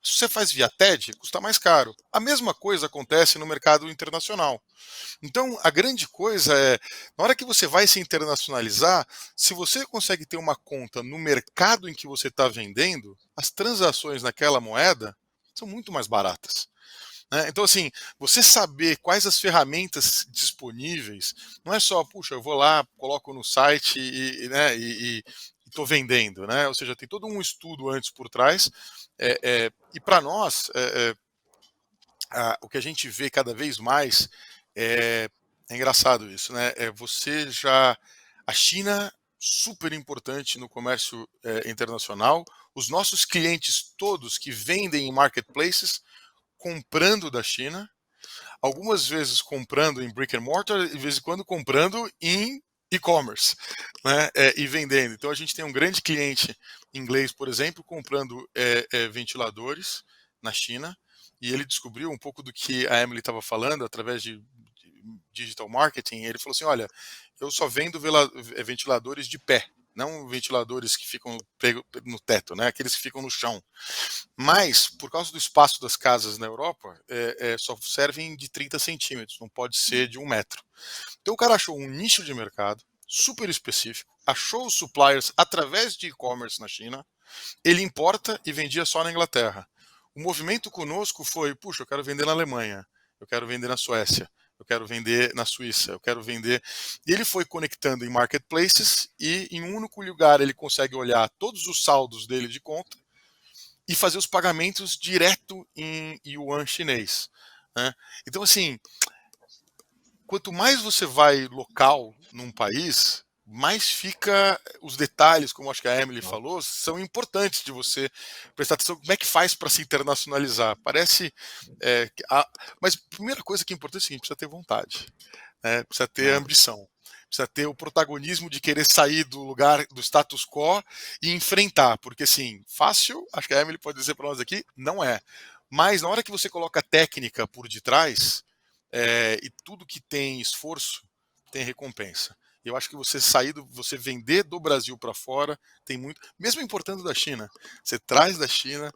Se você faz via TED, custa mais caro. A mesma coisa acontece no mercado internacional. Então, a grande coisa é, na hora que você vai se internacionalizar, se você consegue ter uma conta no mercado em que você está vendendo, as transações naquela moeda são muito mais baratas. Então, assim, você saber quais as ferramentas disponíveis, não é só, puxa, eu vou lá, coloco no site e estou vendendo, né? Ou seja, tem todo um estudo antes por trás. E para nós, o que a gente vê cada vez mais é engraçado isso, né? A China super importante no comércio internacional. Os nossos clientes todos que vendem em marketplaces comprando da China, algumas vezes comprando em brick and mortar, de vez em quando comprando em e-commerce, né, e vendendo. Então a gente tem um grande cliente inglês, por exemplo, comprando ventiladores na China, e ele descobriu um pouco do que a Emily estava falando através de digital marketing. Ele falou assim, olha, eu só vendo ventiladores de pé, não ventiladores que ficam no teto, né? Aqueles que ficam no chão. Mas, por causa do espaço das casas na Europa, só servem de 30 centímetros, não pode ser de 1 metro. Então o cara achou um nicho de mercado super específico, achou os suppliers através de e-commerce na China, ele importa e vendia só na Inglaterra. O movimento conosco foi, puxa, eu quero vender na Alemanha, eu quero vender na Suécia, eu quero vender na Suíça, eu quero vender. E ele foi conectando em marketplaces e em um único lugar ele consegue olhar todos os saldos dele de conta e fazer os pagamentos direto em yuan chinês, né? Então, assim, quanto mais você vai local num país, mais fica os detalhes, como acho que a Emily falou, são importantes de você prestar atenção. Como é que faz para se internacionalizar? Parece. Mas a primeira coisa que é importante é o seguinte: precisa ter vontade, né? Precisa ter ambição. Precisa ter o protagonismo de querer sair do lugar, do status quo e enfrentar. Porque, assim, fácil, acho que a Emily pode dizer para nós aqui, não é. Mas na hora que você coloca técnica por detrás, e tudo que tem esforço tem recompensa. Eu acho que você vender do Brasil para fora tem muito, mesmo importando da China, você traz da China,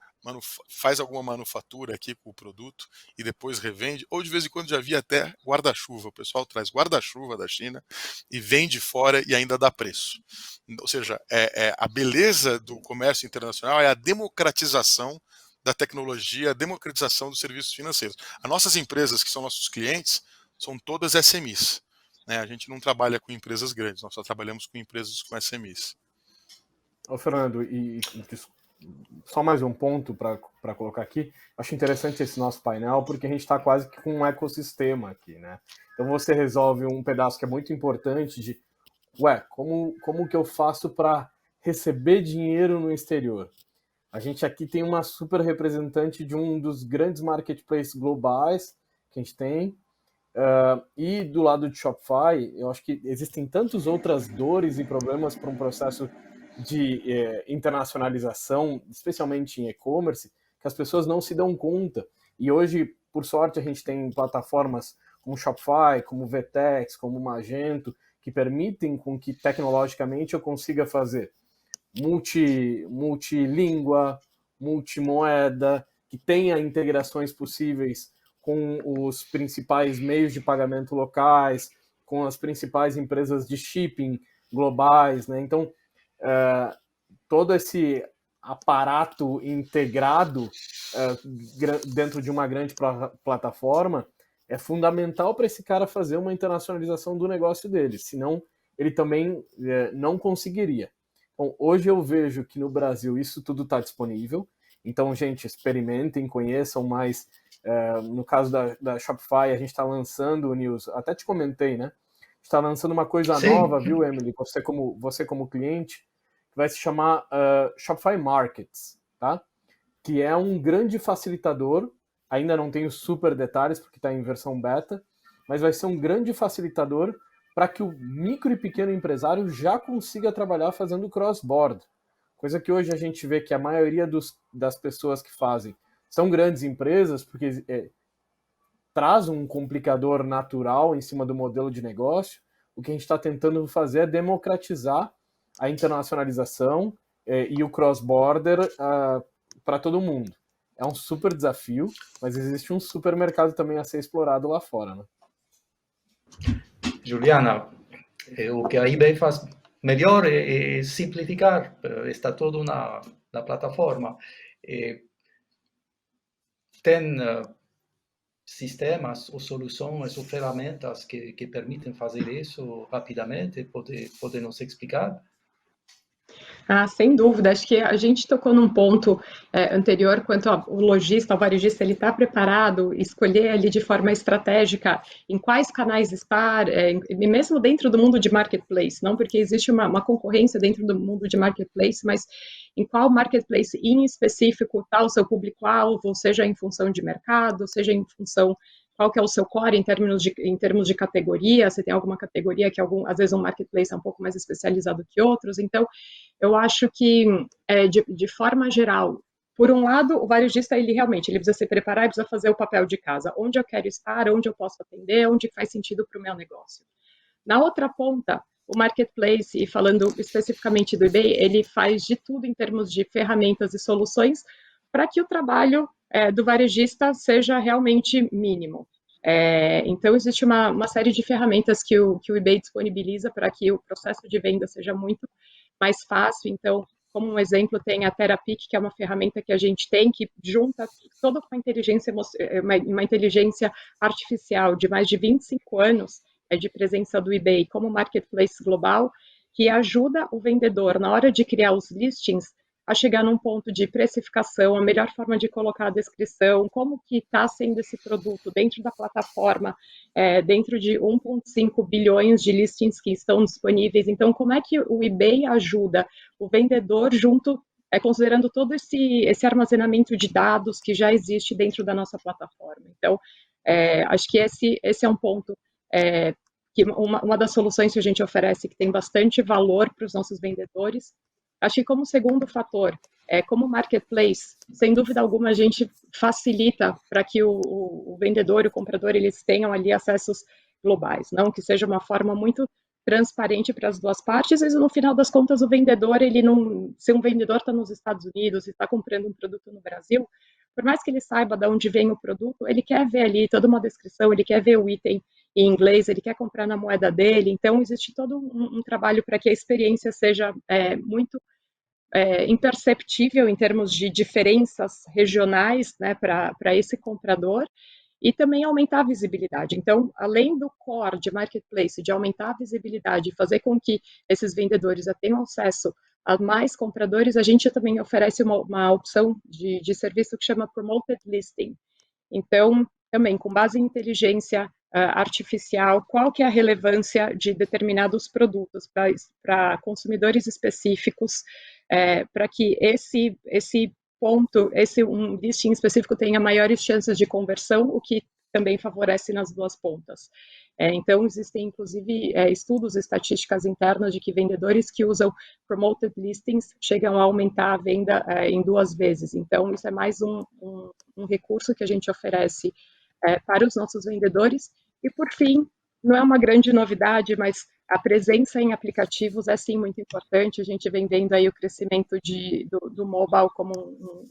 faz alguma manufatura aqui com o produto e depois revende, ou de vez em quando já vi até guarda-chuva, o pessoal traz guarda-chuva da China e vende fora e ainda dá preço. Ou seja, a beleza do comércio internacional é a democratização da tecnologia, a democratização dos serviços financeiros. As nossas empresas, que são nossos clientes, são todas SMEs. Né? A gente não trabalha com empresas grandes, nós só trabalhamos com empresas com SMEs. Ô, Fernando, só mais um ponto para colocar aqui. Acho interessante esse nosso painel, porque a gente está quase que com um ecossistema aqui, né? Então você resolve um pedaço que é muito importante de, como que eu faço para receber dinheiro no exterior? A gente aqui tem uma super representante de um dos grandes marketplaces globais que a gente tem. E do lado de Shopify, eu acho que existem tantas outras dores e problemas para um processo de internacionalização, especialmente em e-commerce, que as pessoas não se dão conta. E hoje, por sorte, a gente tem plataformas como Shopify, como Vtex, como Magento, que permitem com que tecnologicamente eu consiga fazer multilíngua, multimoeda, que tenha integrações possíveis com os principais meios de pagamento locais, com as principais empresas de shipping globais, né? Então, todo esse aparato integrado dentro de uma grande plataforma é fundamental para esse cara fazer uma internacionalização do negócio dele, senão ele também não conseguiria. Bom, hoje eu vejo que no Brasil isso tudo está disponível, então, gente, experimentem, conheçam mais. No caso da Shopify, a gente está lançando, News, até te comentei, né? Está lançando uma coisa nova, viu, Emily? Você como cliente, que vai se chamar Shopify Markets, tá? Que é um grande facilitador, ainda não tenho super detalhes, porque está em versão beta, mas vai ser um grande facilitador para que o micro e pequeno empresário já consiga trabalhar fazendo cross-border. Coisa que hoje a gente vê que a maioria das pessoas que fazem são grandes empresas, porque traz um complicador natural em cima do modelo de negócio. O que a gente está tentando fazer é democratizar a internacionalização e o cross-border para todo mundo. É um super desafio, mas existe um super mercado também a ser explorado lá fora, né? Juliana, o que a eBay faz melhor é simplificar, está tudo na plataforma. Tem sistemas ou soluções ou ferramentas que permitem fazer isso rapidamente? Pode nos explicar? Sem dúvida, acho que a gente tocou num ponto anterior, quanto o lojista, o varejista, ele está preparado, escolher ali de forma estratégica em quais canais estar, e mesmo dentro do mundo de marketplace, não porque existe uma concorrência dentro do mundo de marketplace, mas em qual marketplace em específico está o seu público-alvo, seja em função de mercado, seja em função qual que é o seu core em termos de categoria, você tem alguma categoria que às vezes um marketplace é um pouco mais especializado que outros, então eu acho que de forma geral, por um lado, o varejista ele precisa se preparar e precisa fazer o papel de casa, onde eu quero estar, onde eu posso atender, onde faz sentido para o meu negócio. Na outra ponta, o marketplace, e falando especificamente do eBay, ele faz de tudo em termos de ferramentas e soluções para que o trabalho do varejista seja realmente mínimo. Então, existe uma série de ferramentas que o eBay disponibiliza para que o processo de venda seja muito mais fácil. Então, como um exemplo, tem a Terapic, que é uma ferramenta que a gente tem, que junta toda uma inteligência artificial de mais de 25 anos de presença do eBay como marketplace global, que ajuda o vendedor, na hora de criar os listings, a chegar num ponto de precificação, a melhor forma de colocar a descrição, como que está sendo esse produto dentro da plataforma, dentro de 1,5 bilhões de listings que estão disponíveis. Então, como é que o eBay ajuda o vendedor junto, considerando todo esse armazenamento de dados que já existe dentro da nossa plataforma. Então, acho que esse é um ponto que uma das soluções que a gente oferece que tem bastante valor para os nossos vendedores. Acho que como segundo fator, como marketplace, sem dúvida alguma a gente facilita para que o vendedor e o comprador eles tenham ali acessos globais, não que seja uma forma muito transparente para as duas partes, mas no final das contas o vendedor, ele não, se um vendedor está nos Estados Unidos e está comprando um produto no Brasil, por mais que ele saiba de onde vem o produto, ele quer ver ali toda uma descrição, ele quer ver o item em inglês, ele quer comprar na moeda dele, então existe todo um trabalho para que a experiência seja muito imperceptível em termos de diferenças regionais, né, para esse comprador, e também aumentar a visibilidade. Então, além do core de marketplace, de aumentar a visibilidade e fazer com que esses vendedores tenham acesso a mais compradores, a gente também oferece uma opção de serviço que chama Promoted Listing. Então, também com base em inteligência artificial, qual que é a relevância de determinados produtos para consumidores específicos, para que esse ponto, um listing específico tenha maiores chances de conversão, o que também favorece nas duas pontas. Então, existem, inclusive, estudos, estatísticas internas de que vendedores que usam promoted listings chegam a aumentar a venda em 2 vezes. Então, isso é mais um recurso que a gente oferece para os nossos vendedores. E, por fim, não é uma grande novidade, mas a presença em aplicativos é sim muito importante. A gente vem vendo aí o crescimento do mobile como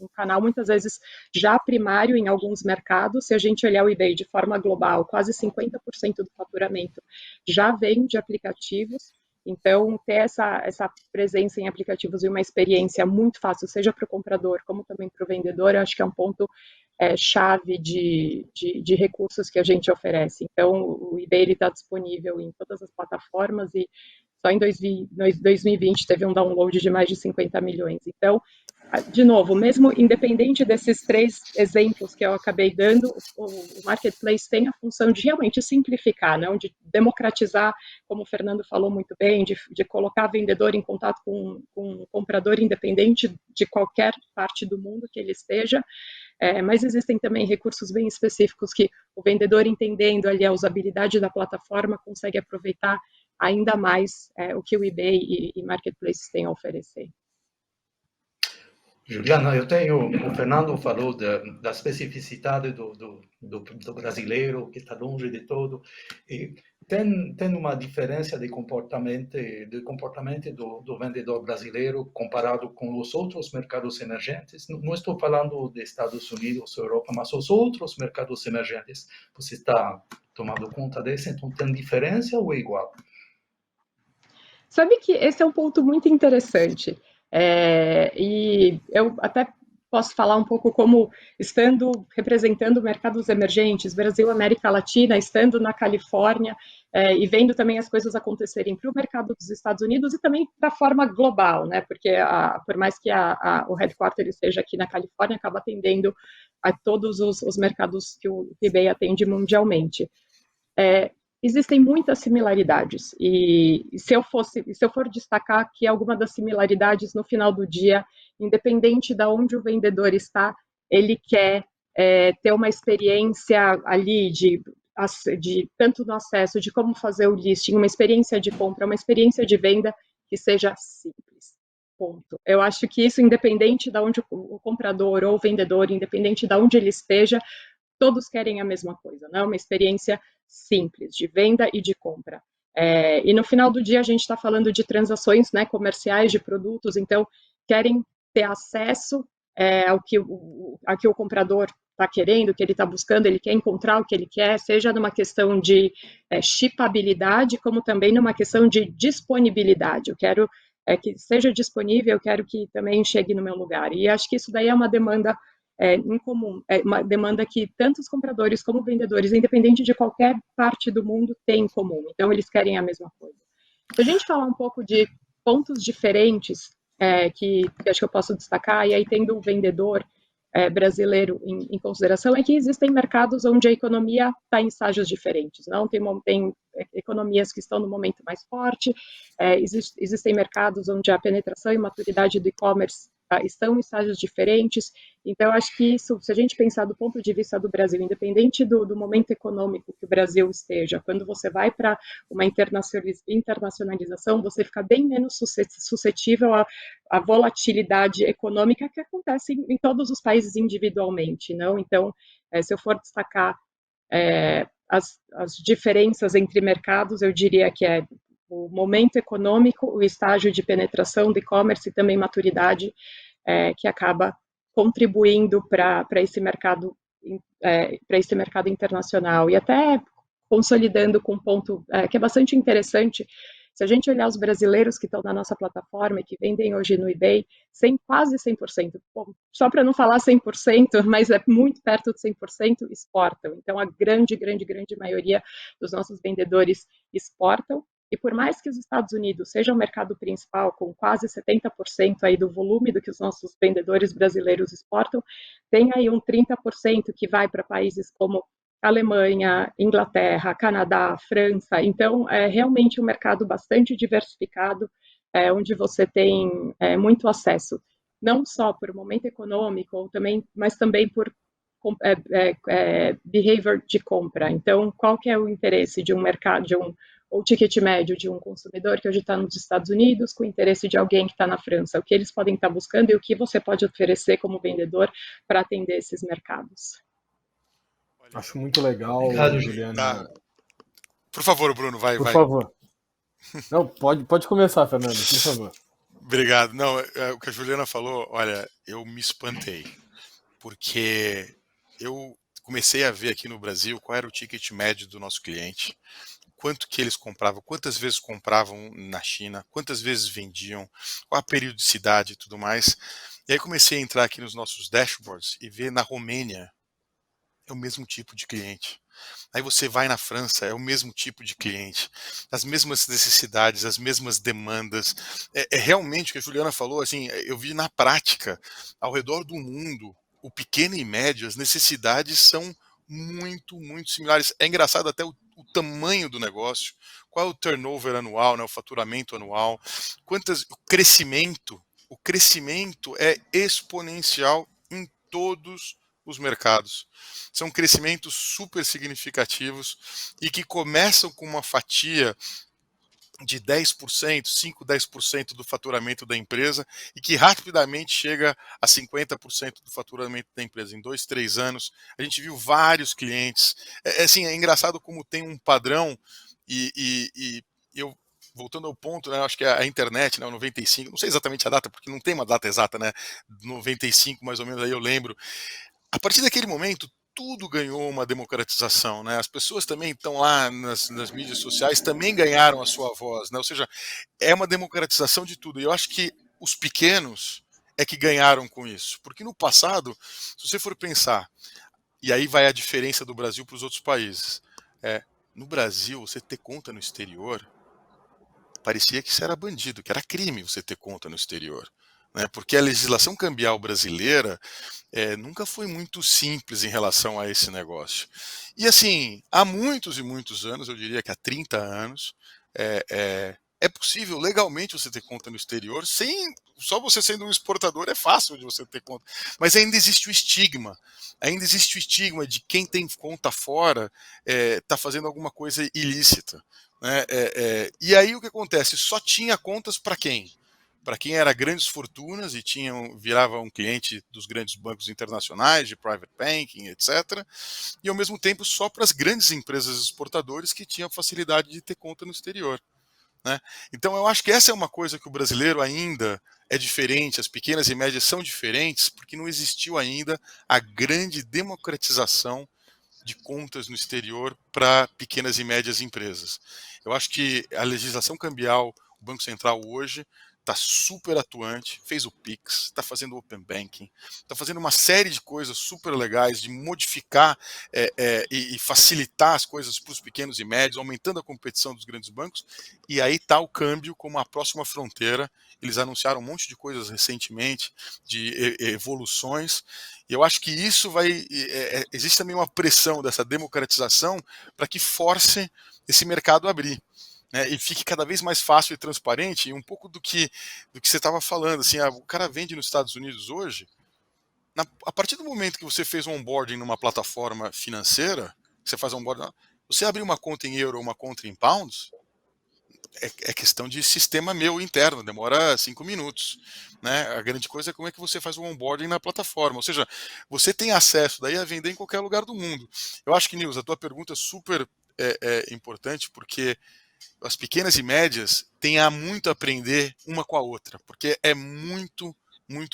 um canal, muitas vezes já primário em alguns mercados. Se a gente olhar o eBay de forma global, quase 50% do faturamento já vem de aplicativos. Então, ter essa presença em aplicativos e uma experiência muito fácil, seja para o comprador como também para o vendedor, eu acho que é um ponto chave de recursos que a gente oferece. Então, o eBay está disponível em todas as plataformas e só em 2020 teve um download de mais de 50 milhões. Então, de novo, mesmo independente desses 3 exemplos que eu acabei dando, o marketplace tem a função de realmente simplificar, não? De democratizar, como o Fernando falou muito bem, de colocar o vendedor em contato com um comprador independente de qualquer parte do mundo que ele esteja, mas existem também recursos bem específicos que o vendedor, entendendo ali a usabilidade da plataforma, consegue aproveitar ainda mais o que o eBay e marketplaces têm a oferecer. Juliana, o Fernando falou da especificidade do brasileiro, que está longe de tudo. E tem uma diferença de comportamento do vendedor brasileiro comparado com os outros mercados emergentes? Não estou falando de Estados Unidos ou Europa, mas os outros mercados emergentes. Você está tomando conta disso? Então, tem diferença ou é igual? Sabe que esse é um ponto muito interessante. E eu até posso falar um pouco como representando mercados emergentes, Brasil, América Latina, estando na Califórnia e vendo também as coisas acontecerem para o mercado dos Estados Unidos e também da forma global, né? Porque por mais que o headquarter esteja aqui na Califórnia, acaba atendendo a todos os mercados que o eBay atende mundialmente. Existem muitas similaridades e se eu for destacar aqui alguma das similaridades no final do dia, independente de onde o vendedor está, ele quer ter uma experiência ali de tanto no acesso, de como fazer o listing, uma experiência de compra, uma experiência de venda que seja simples. Ponto. Eu acho que isso, independente de onde o comprador ou o vendedor, independente de onde ele esteja, todos querem a mesma coisa, né? Uma experiência simples de venda e de compra. E no final do dia a gente está falando de transações, né, comerciais de produtos, então querem ter acesso ao que o comprador está querendo, o que ele está buscando, ele quer encontrar o que ele quer, seja numa questão de shippabilidade, como também numa questão de disponibilidade. Eu quero que seja disponível, eu quero que também chegue no meu lugar. E acho que isso daí é uma demanda incomum, é uma demanda que tanto os compradores como vendedores, independente de qualquer parte do mundo, têm em comum. Então, eles querem a mesma coisa. Se a gente falar um pouco de pontos diferentes que acho que eu posso destacar, e aí tendo o vendedor brasileiro em consideração, é que existem mercados onde a economia está em estágios diferentes. Não tem economias que estão no momento mais forte, existem mercados onde a penetração e maturidade do e-commerce estão em estágios diferentes. Então, acho que isso, se a gente pensar do ponto de vista do Brasil, independente do momento econômico que o Brasil esteja, quando você vai para uma internacionalização, você fica bem menos suscetível à volatilidade econômica que acontece em todos os países individualmente, não? Então, se eu for destacar as diferenças entre mercados, eu diria que é o momento econômico, o estágio de penetração do e-commerce e também maturidade, que acaba contribuindo para esse mercado internacional e até consolidando com um ponto que é bastante interessante. Se a gente olhar os brasileiros que estão na nossa plataforma e que vendem hoje no eBay, quase 100%, só para não falar 100%, mas é muito perto de 100%, exportam. Então, a grande maioria dos nossos vendedores exportam. E por mais que os Estados Unidos seja o mercado principal, com quase 70% aí do volume do que os nossos vendedores brasileiros exportam, tem aí um 30% que vai para países como Alemanha, Inglaterra, Canadá, França. Então, é realmente um mercado bastante diversificado, onde você tem muito acesso, não só por momento econômico, mas também por behavior de compra. Então, qual que é o interesse de um mercado, ou ticket médio de um consumidor que hoje está nos Estados Unidos com o interesse de alguém que está na França? O que eles podem estar buscando e o que você pode oferecer como vendedor para atender esses mercados? Acho muito legal, Obrigado, Juliana. Por favor, Bruno, vai. Por favor. Não, pode começar, Fernando, por favor. Obrigado. Não, o que a Juliana falou, olha, eu me espantei, porque eu comecei a ver aqui no Brasil qual era o ticket médio do nosso cliente, quanto que eles compravam, quantas vezes compravam na China, quantas vezes vendiam, qual a periodicidade e tudo mais. E aí comecei a entrar aqui nos nossos dashboards e ver na Romênia é o mesmo tipo de cliente. Aí você vai na França, é o mesmo tipo de cliente, as mesmas necessidades, as mesmas demandas. É realmente o que a Juliana falou, assim, eu vi na prática, ao redor do mundo, o pequeno e médio, as necessidades são muito similares. É engraçado até o tamanho do negócio, qual é o turnover anual, né, o faturamento anual, o crescimento é exponencial em todos os mercados. São crescimentos super significativos e que começam com uma fatia de 10%, 5, 10% do faturamento da empresa e que rapidamente chega a 50% do faturamento da empresa. Em 2, 3 anos, a gente viu vários clientes. Assim, é engraçado como tem um padrão e eu voltando ao ponto, né, acho que a internet, né, o 95, não sei exatamente a data, porque não tem uma data exata, né, 95 mais ou menos, aí eu lembro. A partir daquele momento, tudo ganhou uma democratização, né? As pessoas também estão lá nas mídias sociais, também ganharam a sua voz, né? Ou seja, é uma democratização de tudo. E eu acho que os pequenos é que ganharam com isso. Porque no passado, se você for pensar, e aí vai a diferença do Brasil para os outros países. No Brasil, você ter conta no exterior, parecia que isso era bandido, que era crime você ter conta no exterior. Né? Porque a legislação cambial brasileira nunca foi muito simples em relação a esse negócio. E assim, há muitos e muitos anos, eu diria que há 30 anos, é possível legalmente você ter conta no exterior, só você sendo um exportador é fácil de você ter conta. Mas ainda existe o estigma de quem tem conta fora está fazendo alguma coisa ilícita. Né? E aí o que acontece? Só tinha contas para quem? Para quem era grandes fortunas e virava um cliente dos grandes bancos internacionais, de private banking, etc. E ao mesmo tempo só para as grandes empresas exportadoras que tinham facilidade de ter conta no exterior. Né? Então eu acho que essa é uma coisa que o brasileiro ainda é diferente, as pequenas e médias são diferentes, porque não existiu ainda a grande democratização de contas no exterior para pequenas e médias empresas. Eu acho que a legislação cambial, o Banco Central hoje, está super atuante, fez o Pix, está fazendo o Open Banking, está fazendo uma série de coisas super legais de modificar e facilitar as coisas para os pequenos e médios, aumentando a competição dos grandes bancos, e aí está o câmbio como a próxima fronteira. Eles anunciaram um monte de coisas recentemente, de evoluções, e eu acho que isso existe também uma pressão dessa democratização para que force esse mercado a abrir, né, e fique cada vez mais fácil e transparente, e um pouco do que você estava falando, assim, o cara vende nos Estados Unidos hoje, a partir do momento que você fez um onboarding numa plataforma financeira, você faz um onboarding, você abrir uma conta em euro ou uma conta em pounds, é questão de sistema meu interno, demora 5 minutos, né? A grande coisa é como é que você faz o onboarding na plataforma, ou seja, você tem acesso daí a vender em qualquer lugar do mundo. Eu acho que, Nils, a tua pergunta é super importante, porque as pequenas e médias têm muito a aprender uma com a outra, porque é muito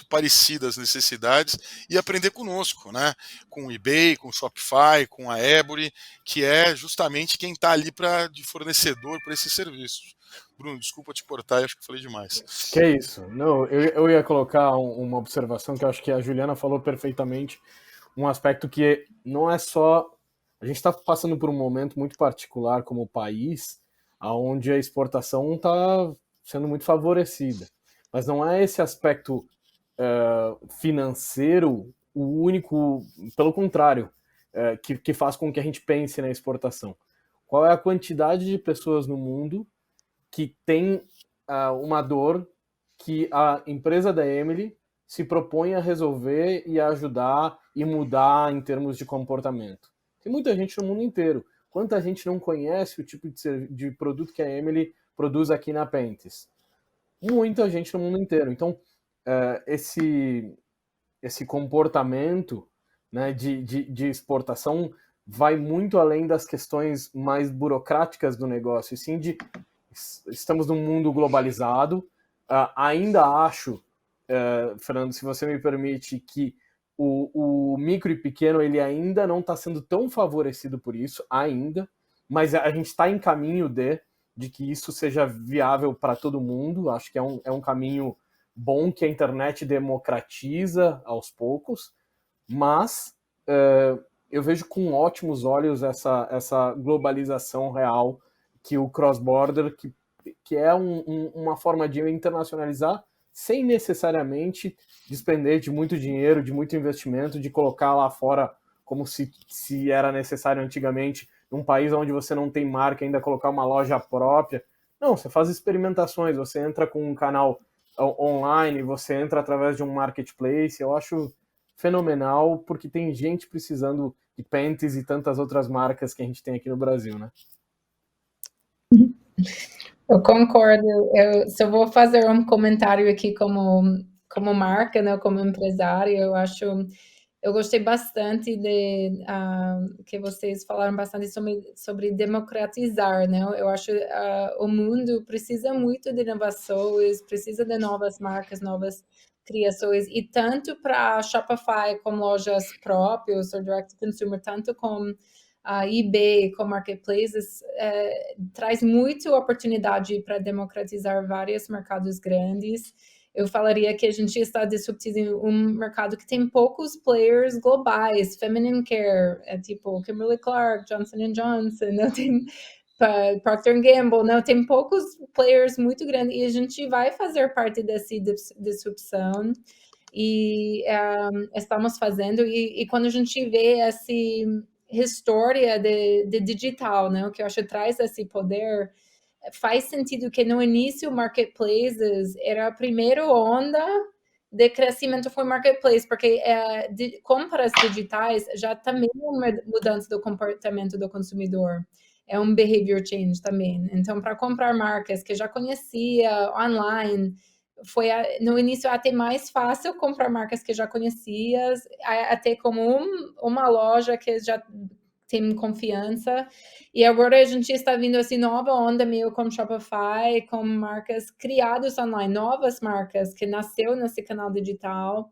parecida as necessidades, e aprender conosco, né? Com o eBay, com o Shopify, com a Ebury, que é justamente quem está ali de fornecedor para esses serviços. Bruno, desculpa te cortar, acho que falei demais. Que é isso. Não, eu ia colocar uma observação que eu acho que a Juliana falou perfeitamente, um aspecto que não é só... A gente está passando por um momento muito particular como país, onde a exportação está sendo muito favorecida. Mas não é esse aspecto financeiro o único, pelo contrário, que faz com que a gente pense na exportação. Qual é a quantidade de pessoas no mundo que tem uma dor que a empresa da Emily se propõe a resolver e a ajudar e mudar em termos de comportamento? Tem muita gente no mundo inteiro. Quanta gente não conhece o tipo de produto que a Emily produz aqui na Pentes? Muita gente no mundo inteiro. Então, esse comportamento, né, de exportação vai muito além das questões mais burocráticas do negócio, e sim estamos num mundo globalizado. Ainda acho, Fernando, se você me permite, que o micro e pequeno ele ainda não está sendo tão favorecido por isso, ainda, mas a gente está em caminho de que isso seja viável para todo mundo. Acho que é um caminho bom que a internet democratiza aos poucos, mas eu vejo com ótimos olhos essa globalização real, que o cross-border, que é uma forma de internacionalizar sem necessariamente despender de muito dinheiro, de muito investimento, de colocar lá fora como se era necessário antigamente, num país onde você não tem marca, ainda colocar uma loja própria. Não, você faz experimentações, você entra com um canal online, você entra através de um marketplace. Eu acho fenomenal, porque tem gente precisando de Pentes e tantas outras marcas que a gente tem aqui no Brasil, né? Eu concordo. Eu só vou fazer um comentário aqui como marca, né, como empresária. Eu gostei bastante que vocês falaram bastante sobre democratizar, né? Eu acho o mundo precisa muito de inovações, precisa de novas marcas, novas criações, e tanto para Shopify com lojas próprias, ou direct to consumer, tanto com a eBay, com marketplaces, traz muito oportunidade para democratizar vários mercados grandes. Eu falaria que a gente está disruptando um mercado que tem poucos players globais. Feminine Care, tipo Kimberly Clark, Johnson & Johnson, não tem Procter & Gamble, não tem poucos players muito grandes, e a gente vai fazer parte dessa disrupção, e estamos fazendo, e quando a gente vê essa história de digital, né, o que eu acho que traz esse poder, faz sentido que no início marketplaces era a primeira onda de crescimento, foi marketplace, porque compras digitais já também é uma mudança do comportamento do consumidor, é um behavior change também. Então, para comprar marcas que já conhecia online, foi no início até mais fácil comprar marcas que já conhecias, até como uma loja que já tem confiança. E agora a gente está vindo assim nova onda meio com Shopify, com marcas criadas online, novas marcas que nasceu nesse canal digital.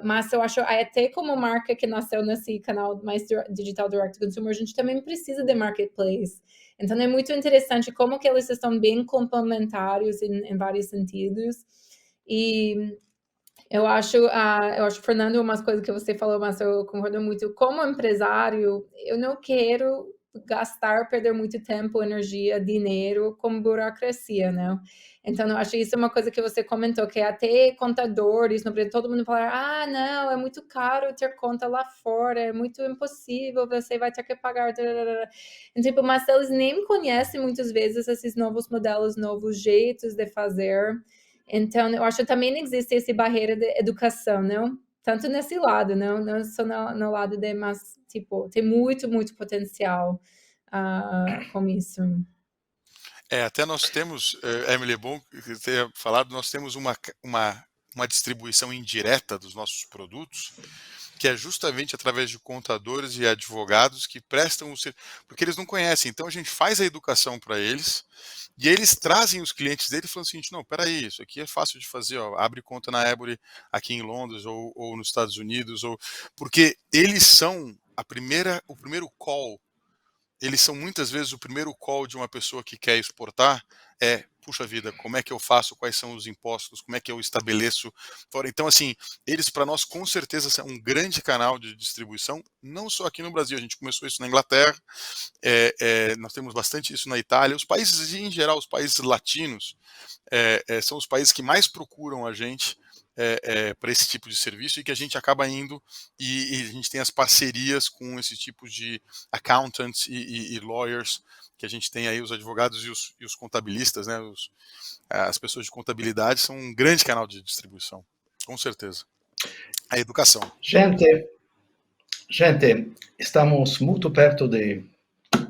Mas eu acho, até como marca que nasceu nesse canal mais digital direct to consumer, a gente também precisa de marketplace. Então, é muito interessante como que eles estão bem complementares em vários sentidos. E eu acho, Fernando, umas coisas que você falou, mas eu concordo muito. Como empresário, eu não quero perder muito tempo, energia, dinheiro com burocracia, né? Então, eu acho isso uma coisa que você comentou, que até contadores, todo mundo fala, não, é muito caro ter conta lá fora, é muito impossível, você vai ter que pagar. Então, mas eles nem conhecem muitas vezes esses novos modelos, novos jeitos de fazer. Então, eu acho que também existe essa barreira de educação, não? Tanto nesse lado, não só no lado de, mas, tipo, tem muito, muito potencial com isso. Até nós temos, Emily, é bom que tenha falado, nós temos uma distribuição indireta dos nossos produtos, que é justamente através de contadores e advogados que prestam o serviço, porque eles não conhecem, então a gente faz a educação para eles, e eles trazem os clientes deles falando assim, não, peraí, isso aqui é fácil de fazer, ó, abre conta na Ebury aqui em Londres ou nos Estados Unidos, porque eles são o primeiro call. Eles são muitas vezes o primeiro call de uma pessoa que quer exportar puxa vida, como é que eu faço, quais são os impostos, como é que eu estabeleço. Então, assim, eles para nós com certeza são um grande canal de distribuição, não só aqui no Brasil, a gente começou isso na Inglaterra, nós temos bastante isso na Itália, os países em geral, os países latinos, são os países que mais procuram a gente para esse tipo de serviço e que a gente acaba indo e a gente tem as parcerias com esse tipo de accountants e lawyers, que a gente tem aí os advogados e os contabilistas, né, as pessoas de contabilidade são um grande canal de distribuição, com certeza. A educação. Gente, estamos muito perto de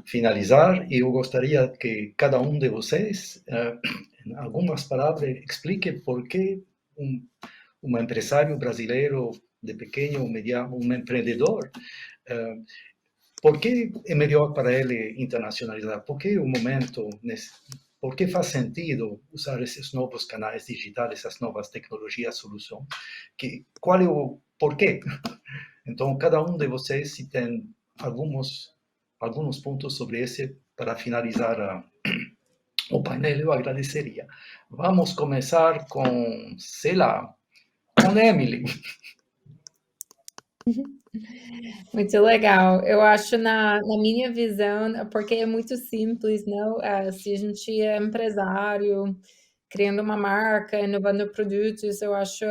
finalizar e eu gostaria que cada um de vocês, em algumas palavras, explique por que um empresário brasileiro de pequeno, mediano, um empreendedor, por que é melhor para ele internacionalizar? Por que o momento, por que faz sentido usar esses novos canais digitais, essas novas tecnologias, soluções? Qual é o porquê? Então, cada um de vocês, se tem alguns pontos sobre esse, para finalizar o painel, eu agradeceria. Vamos começar com, sei lá, com Emily. Muito legal. Eu acho, na minha visão, porque é muito simples, não? Se a gente é empresário, criando uma marca, inovando produtos, eu acho,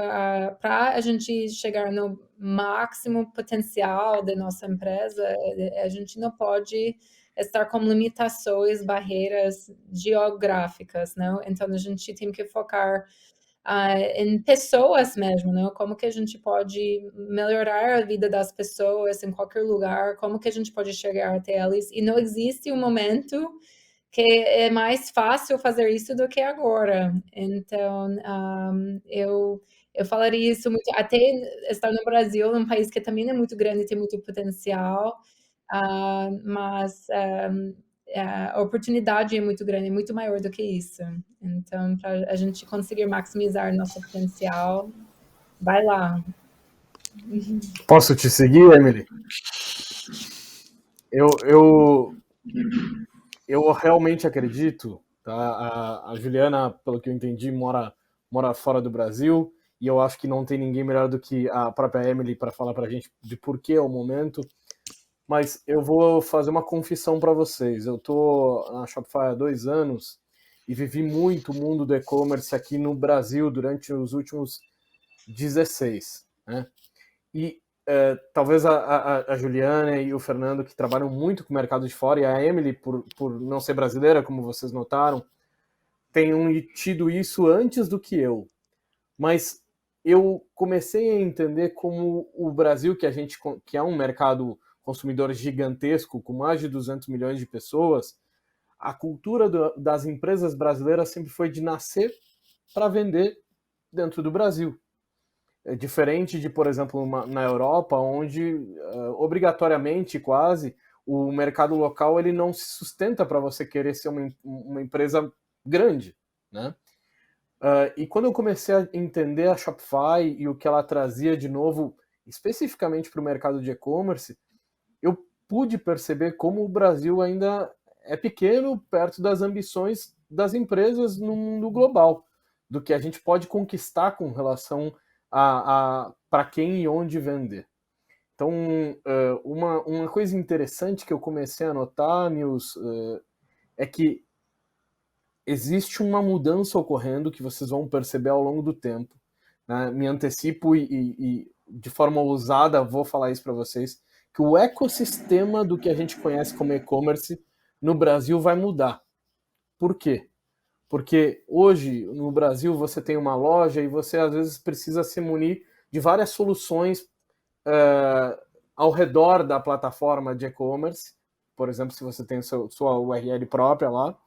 para a gente chegar no máximo potencial da nossa empresa, a gente não pode estar com limitações, barreiras geográficas, não? Então, a gente tem que focar em pessoas mesmo, né? Como que a gente pode melhorar a vida das pessoas em qualquer lugar, como que a gente pode chegar até eles, e não existe um momento que é mais fácil fazer isso do que agora. Então, eu falaria isso muito, até estar no Brasil, num país que também é muito grande e tem muito potencial, mas a oportunidade é muito grande, é muito maior do que isso. Então, para a gente conseguir maximizar nosso potencial, vai lá. Posso te seguir, Emily? Eu realmente acredito, tá? A Juliana, pelo que eu entendi, mora fora do Brasil, e eu acho que não tem ninguém melhor do que a própria Emily para falar para a gente de por que é o momento. Mas eu vou fazer uma confissão para vocês. Eu tô na Shopify há 2 anos e vivi muito o mundo do e-commerce aqui no Brasil durante os últimos 16, né? E talvez a Juliana e o Fernando, que trabalham muito com o mercado de fora, e a Emily, por não ser brasileira, como vocês notaram, tenham tido isso antes do que eu. Mas eu comecei a entender como o Brasil, que é um mercado consumidor gigantesco, com mais de 200 milhões de pessoas, a cultura das empresas brasileiras sempre foi de nascer para vender dentro do Brasil. É diferente de, por exemplo, na Europa, onde obrigatoriamente, quase, o mercado local ele não se sustenta para você querer ser uma empresa grande, né? E quando eu comecei a entender a Shopify e o que ela trazia de novo, especificamente para o mercado de e-commerce, eu pude perceber como o Brasil ainda é pequeno perto das ambições das empresas no mundo global, do que a gente pode conquistar com relação a para quem e onde vender. Então, uma coisa interessante que eu comecei a notar, Nils, é que existe uma mudança ocorrendo que vocês vão perceber ao longo do tempo. Né? Me antecipo e de forma ousada vou falar isso para vocês, que o ecossistema do que a gente conhece como e-commerce no Brasil vai mudar. Por quê? Porque hoje, no Brasil, você tem uma loja e você, às vezes, precisa se munir de várias soluções ao redor da plataforma de e-commerce. Por exemplo, se você tem sua URL própria lá.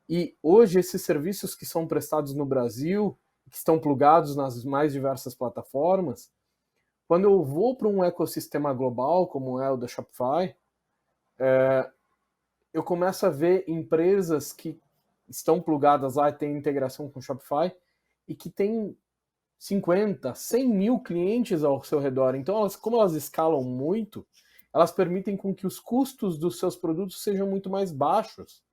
E hoje, esses serviços que são prestados no Brasil, que estão plugados nas mais diversas plataformas, quando eu vou para um ecossistema global, como é o da Shopify, eu começo a ver empresas que estão plugadas lá e têm integração com o Shopify e que têm 50, 100 mil clientes ao seu redor. Então, como elas escalam muito, elas permitem com que os custos dos seus produtos sejam muito mais baixos.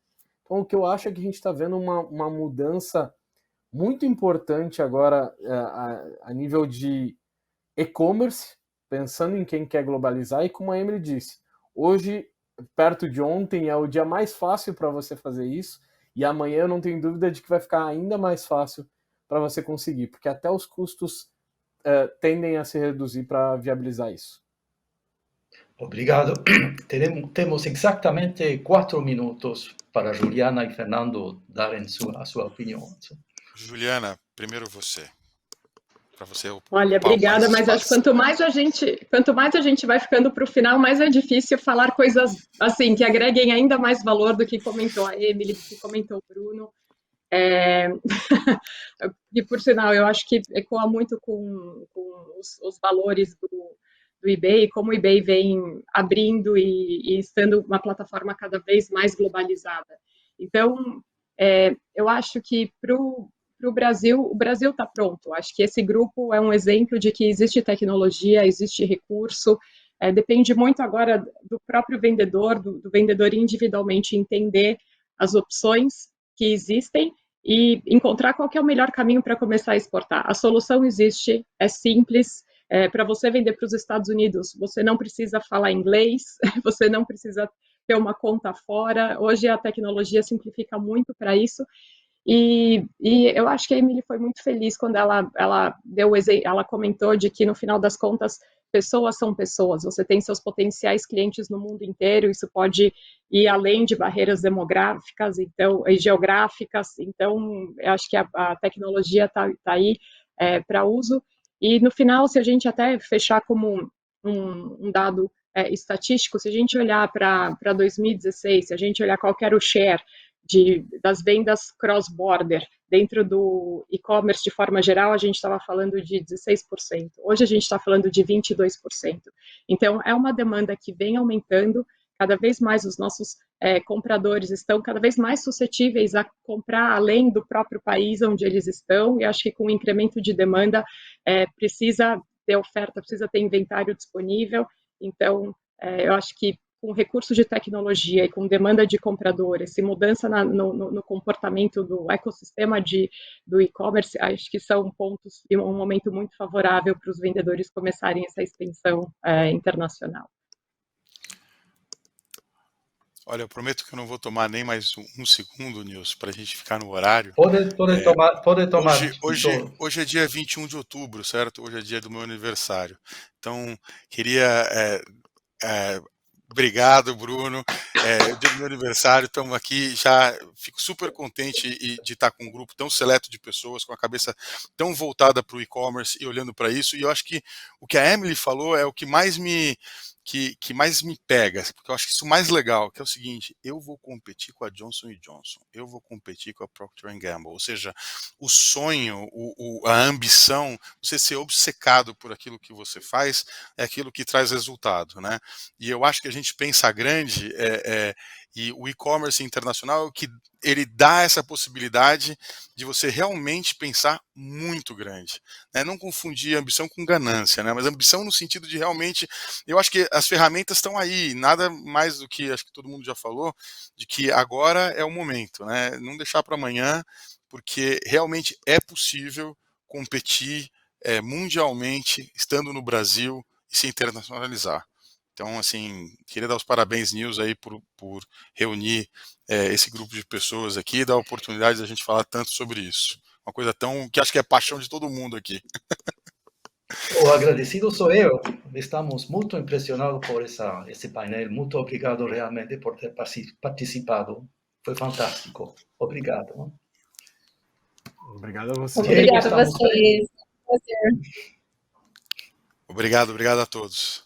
Então, o que eu acho é que a gente está vendo uma mudança muito importante agora a nível de e-commerce, pensando em quem quer globalizar, e como a Emily disse, hoje, perto de ontem, é o dia mais fácil para você fazer isso, e amanhã eu não tenho dúvida de que vai ficar ainda mais fácil para você conseguir, porque até os custos tendem a se reduzir para viabilizar isso. Obrigado. Temos exatamente 4 minutos para Juliana e Fernando darem a sua opinião. Juliana, primeiro você. Para você Olha, obrigada, mas acho que quanto mais a gente vai ficando para o final, mais é difícil falar coisas assim que agreguem ainda mais valor do que comentou a Emily, do que comentou o Bruno. E por sinal, eu acho que ecoa muito com os valores do eBay, como o eBay vem abrindo e estando uma plataforma cada vez mais globalizada. Então, eu acho que para o Brasil está pronto. Acho que esse grupo é um exemplo de que existe tecnologia, existe recurso, depende muito agora do próprio vendedor, do vendedor individualmente entender as opções que existem e encontrar qual que é o melhor caminho para começar a exportar. A solução existe, é simples. Para você vender para os Estados Unidos, você não precisa falar inglês, você não precisa ter uma conta fora. Hoje a tecnologia simplifica muito para isso. E eu acho que a Emily foi muito feliz quando ela comentou de que, no final das contas, pessoas são pessoas. Você tem seus potenciais clientes no mundo inteiro, isso pode ir além de barreiras demográficas e geográficas. Então, eu acho que a tecnologia está aí para uso. E, no final, se a gente até fechar como um dado estatístico, se a gente olhar para 2016, se a gente olhar qual que era o share das vendas cross-border dentro do e-commerce de forma geral, a gente estava falando de 16%. Hoje a gente está falando de 22%. Então, é uma demanda que vem aumentando. Cada vez mais os nossos compradores estão cada vez mais suscetíveis a comprar além do próprio país onde eles estão, e acho que com o incremento de demanda precisa ter oferta, precisa ter inventário disponível. Então, eu acho que com recursos de tecnologia e com demanda de compradores, e mudança no comportamento do ecossistema do e-commerce, acho que são pontos e um momento muito favorável para os vendedores começarem essa expansão internacional. Olha, eu prometo que eu não vou tomar nem mais um segundo, Nils, para a gente ficar no horário. Pode tomar. Hoje é dia 21 de outubro, certo? Hoje é dia do meu aniversário. Então, queria... Obrigado, Bruno. Dia do meu aniversário, estamos aqui, já fico super contente de estar com um grupo tão seleto de pessoas, com a cabeça tão voltada para o e-commerce e olhando para isso. E eu acho que o que a Emily falou é o que mais me pega, porque eu acho que isso é o mais legal, que é o seguinte: eu vou competir com a Johnson & Johnson, eu vou competir com a Procter & Gamble, ou seja, o sonho, a ambição, você ser obcecado por aquilo que você faz, é aquilo que traz resultado, né? E eu acho que a gente pensa grande E o e-commerce internacional é o que ele dá essa possibilidade de você realmente pensar muito grande, né? Não confundir ambição com ganância, né? Mas ambição no sentido de realmente, eu acho que as ferramentas estão aí, nada mais do que, acho que todo mundo já falou, de que agora é o momento, né? Não deixar para amanhã, porque realmente é possível competir mundialmente, estando no Brasil e se internacionalizar. Então, assim, queria dar os parabéns, Nils, aí por reunir esse grupo de pessoas aqui e dar a oportunidade de a gente falar tanto sobre isso. Uma coisa tão que acho que é paixão de todo mundo aqui. O agradecido sou eu. Estamos muito impressionados por esse painel. Muito obrigado realmente por ter participado. Foi fantástico. Obrigado. Obrigado a você. Obrigada a vocês. Prazer. Obrigado a todos.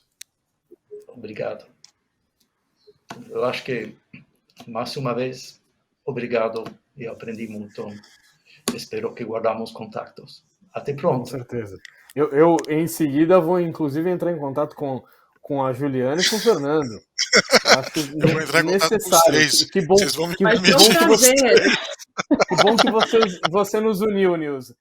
Obrigado. Eu acho que, mais uma vez, obrigado. Eu aprendi muito. Espero que guardamos contatos. Até pronto. Com certeza. Eu em seguida, vou inclusive entrar em contato com a Juliana e com o Fernando. Acho que eu vou entrar em contato com os três. Que bom, vocês vão me permitir. Que bom que você nos uniu, Nils.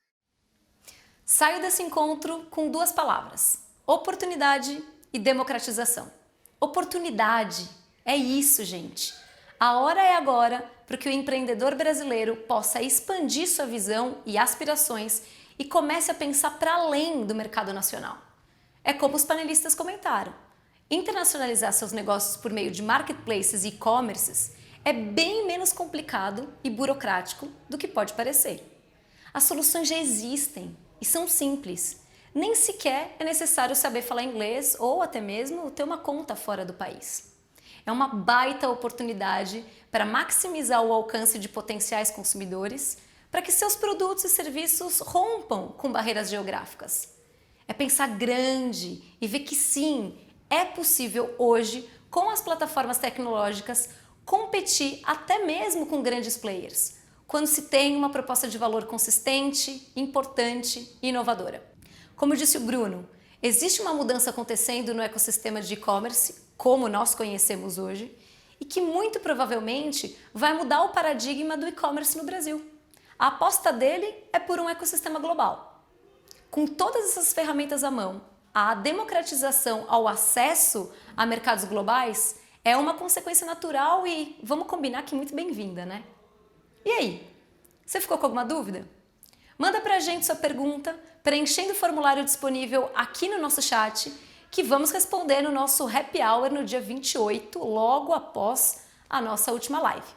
Saio desse encontro com 2 palavras: oportunidade e democratização. Oportunidade, é isso, gente. A hora é agora para que o empreendedor brasileiro possa expandir sua visão e aspirações e comece a pensar para além do mercado nacional. É como os panelistas comentaram. Internacionalizar seus negócios por meio de marketplaces e e-commerces é bem menos complicado e burocrático do que pode parecer. As soluções já existem e são simples. Nem sequer é necessário saber falar inglês ou até mesmo ter uma conta fora do país. É uma baita oportunidade para maximizar o alcance de potenciais consumidores, para que seus produtos e serviços rompam com barreiras geográficas. É pensar grande e ver que sim, é possível hoje, com as plataformas tecnológicas, competir até mesmo com grandes players, quando se tem uma proposta de valor consistente, importante e inovadora. Como disse o Bruno, existe uma mudança acontecendo no ecossistema de e-commerce, como nós conhecemos hoje, e que muito provavelmente vai mudar o paradigma do e-commerce no Brasil. A aposta dele é por um ecossistema global. Com todas essas ferramentas à mão, a democratização ao acesso a mercados globais é uma consequência natural e, vamos combinar, que muito bem-vinda, né? E aí? Você ficou com alguma dúvida? Manda pra gente sua pergunta, preenchendo o formulário disponível aqui no nosso chat, que vamos responder no nosso Happy Hour no dia 28, logo após a nossa última live.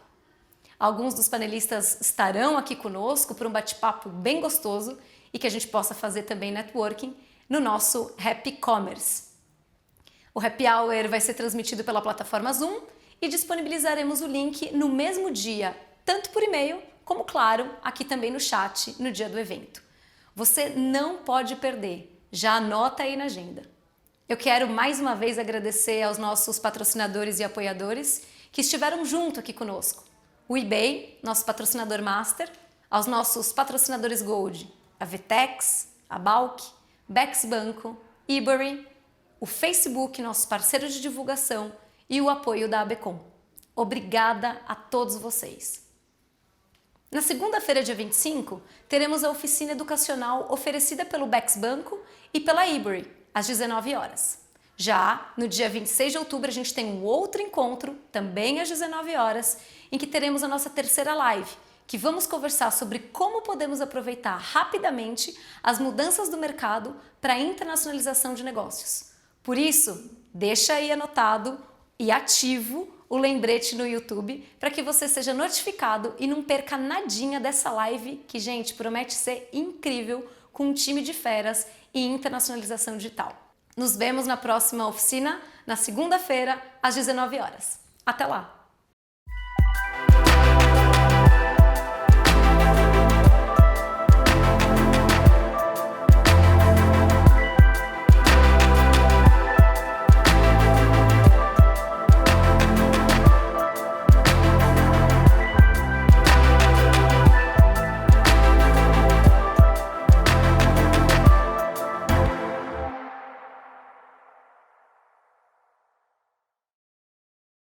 Alguns dos panelistas estarão aqui conosco por um bate-papo bem gostoso e que a gente possa fazer também networking no nosso Happy Commerce. O Happy Hour vai ser transmitido pela plataforma Zoom e disponibilizaremos o link no mesmo dia, tanto por e-mail como, claro, aqui também no chat no dia do evento. Você não pode perder, já anota aí na agenda. Eu quero mais uma vez agradecer aos nossos patrocinadores e apoiadores que estiveram junto aqui conosco. O eBay, nosso patrocinador master, aos nossos patrocinadores Gold, a Vtex, a Balk, Bex Banco, Ebury, o Facebook, nosso parceiro de divulgação, e o apoio da ABCom. Obrigada a todos vocês. Na segunda-feira, dia 25, teremos a oficina educacional oferecida pelo Bex Banco e pela Ebury, às 19 horas. Já no dia 26 de outubro, a gente tem um outro encontro, também às 19 horas, em que teremos a nossa terceira live, que vamos conversar sobre como podemos aproveitar rapidamente as mudanças do mercado para a internacionalização de negócios. Por isso, deixa aí anotado e ativo o lembrete no YouTube para que você seja notificado e não perca nadinha dessa live que, gente, promete ser incrível com um time de feras e internacionalização digital. Nos vemos na próxima oficina, na segunda-feira, às 19 horas. Até lá!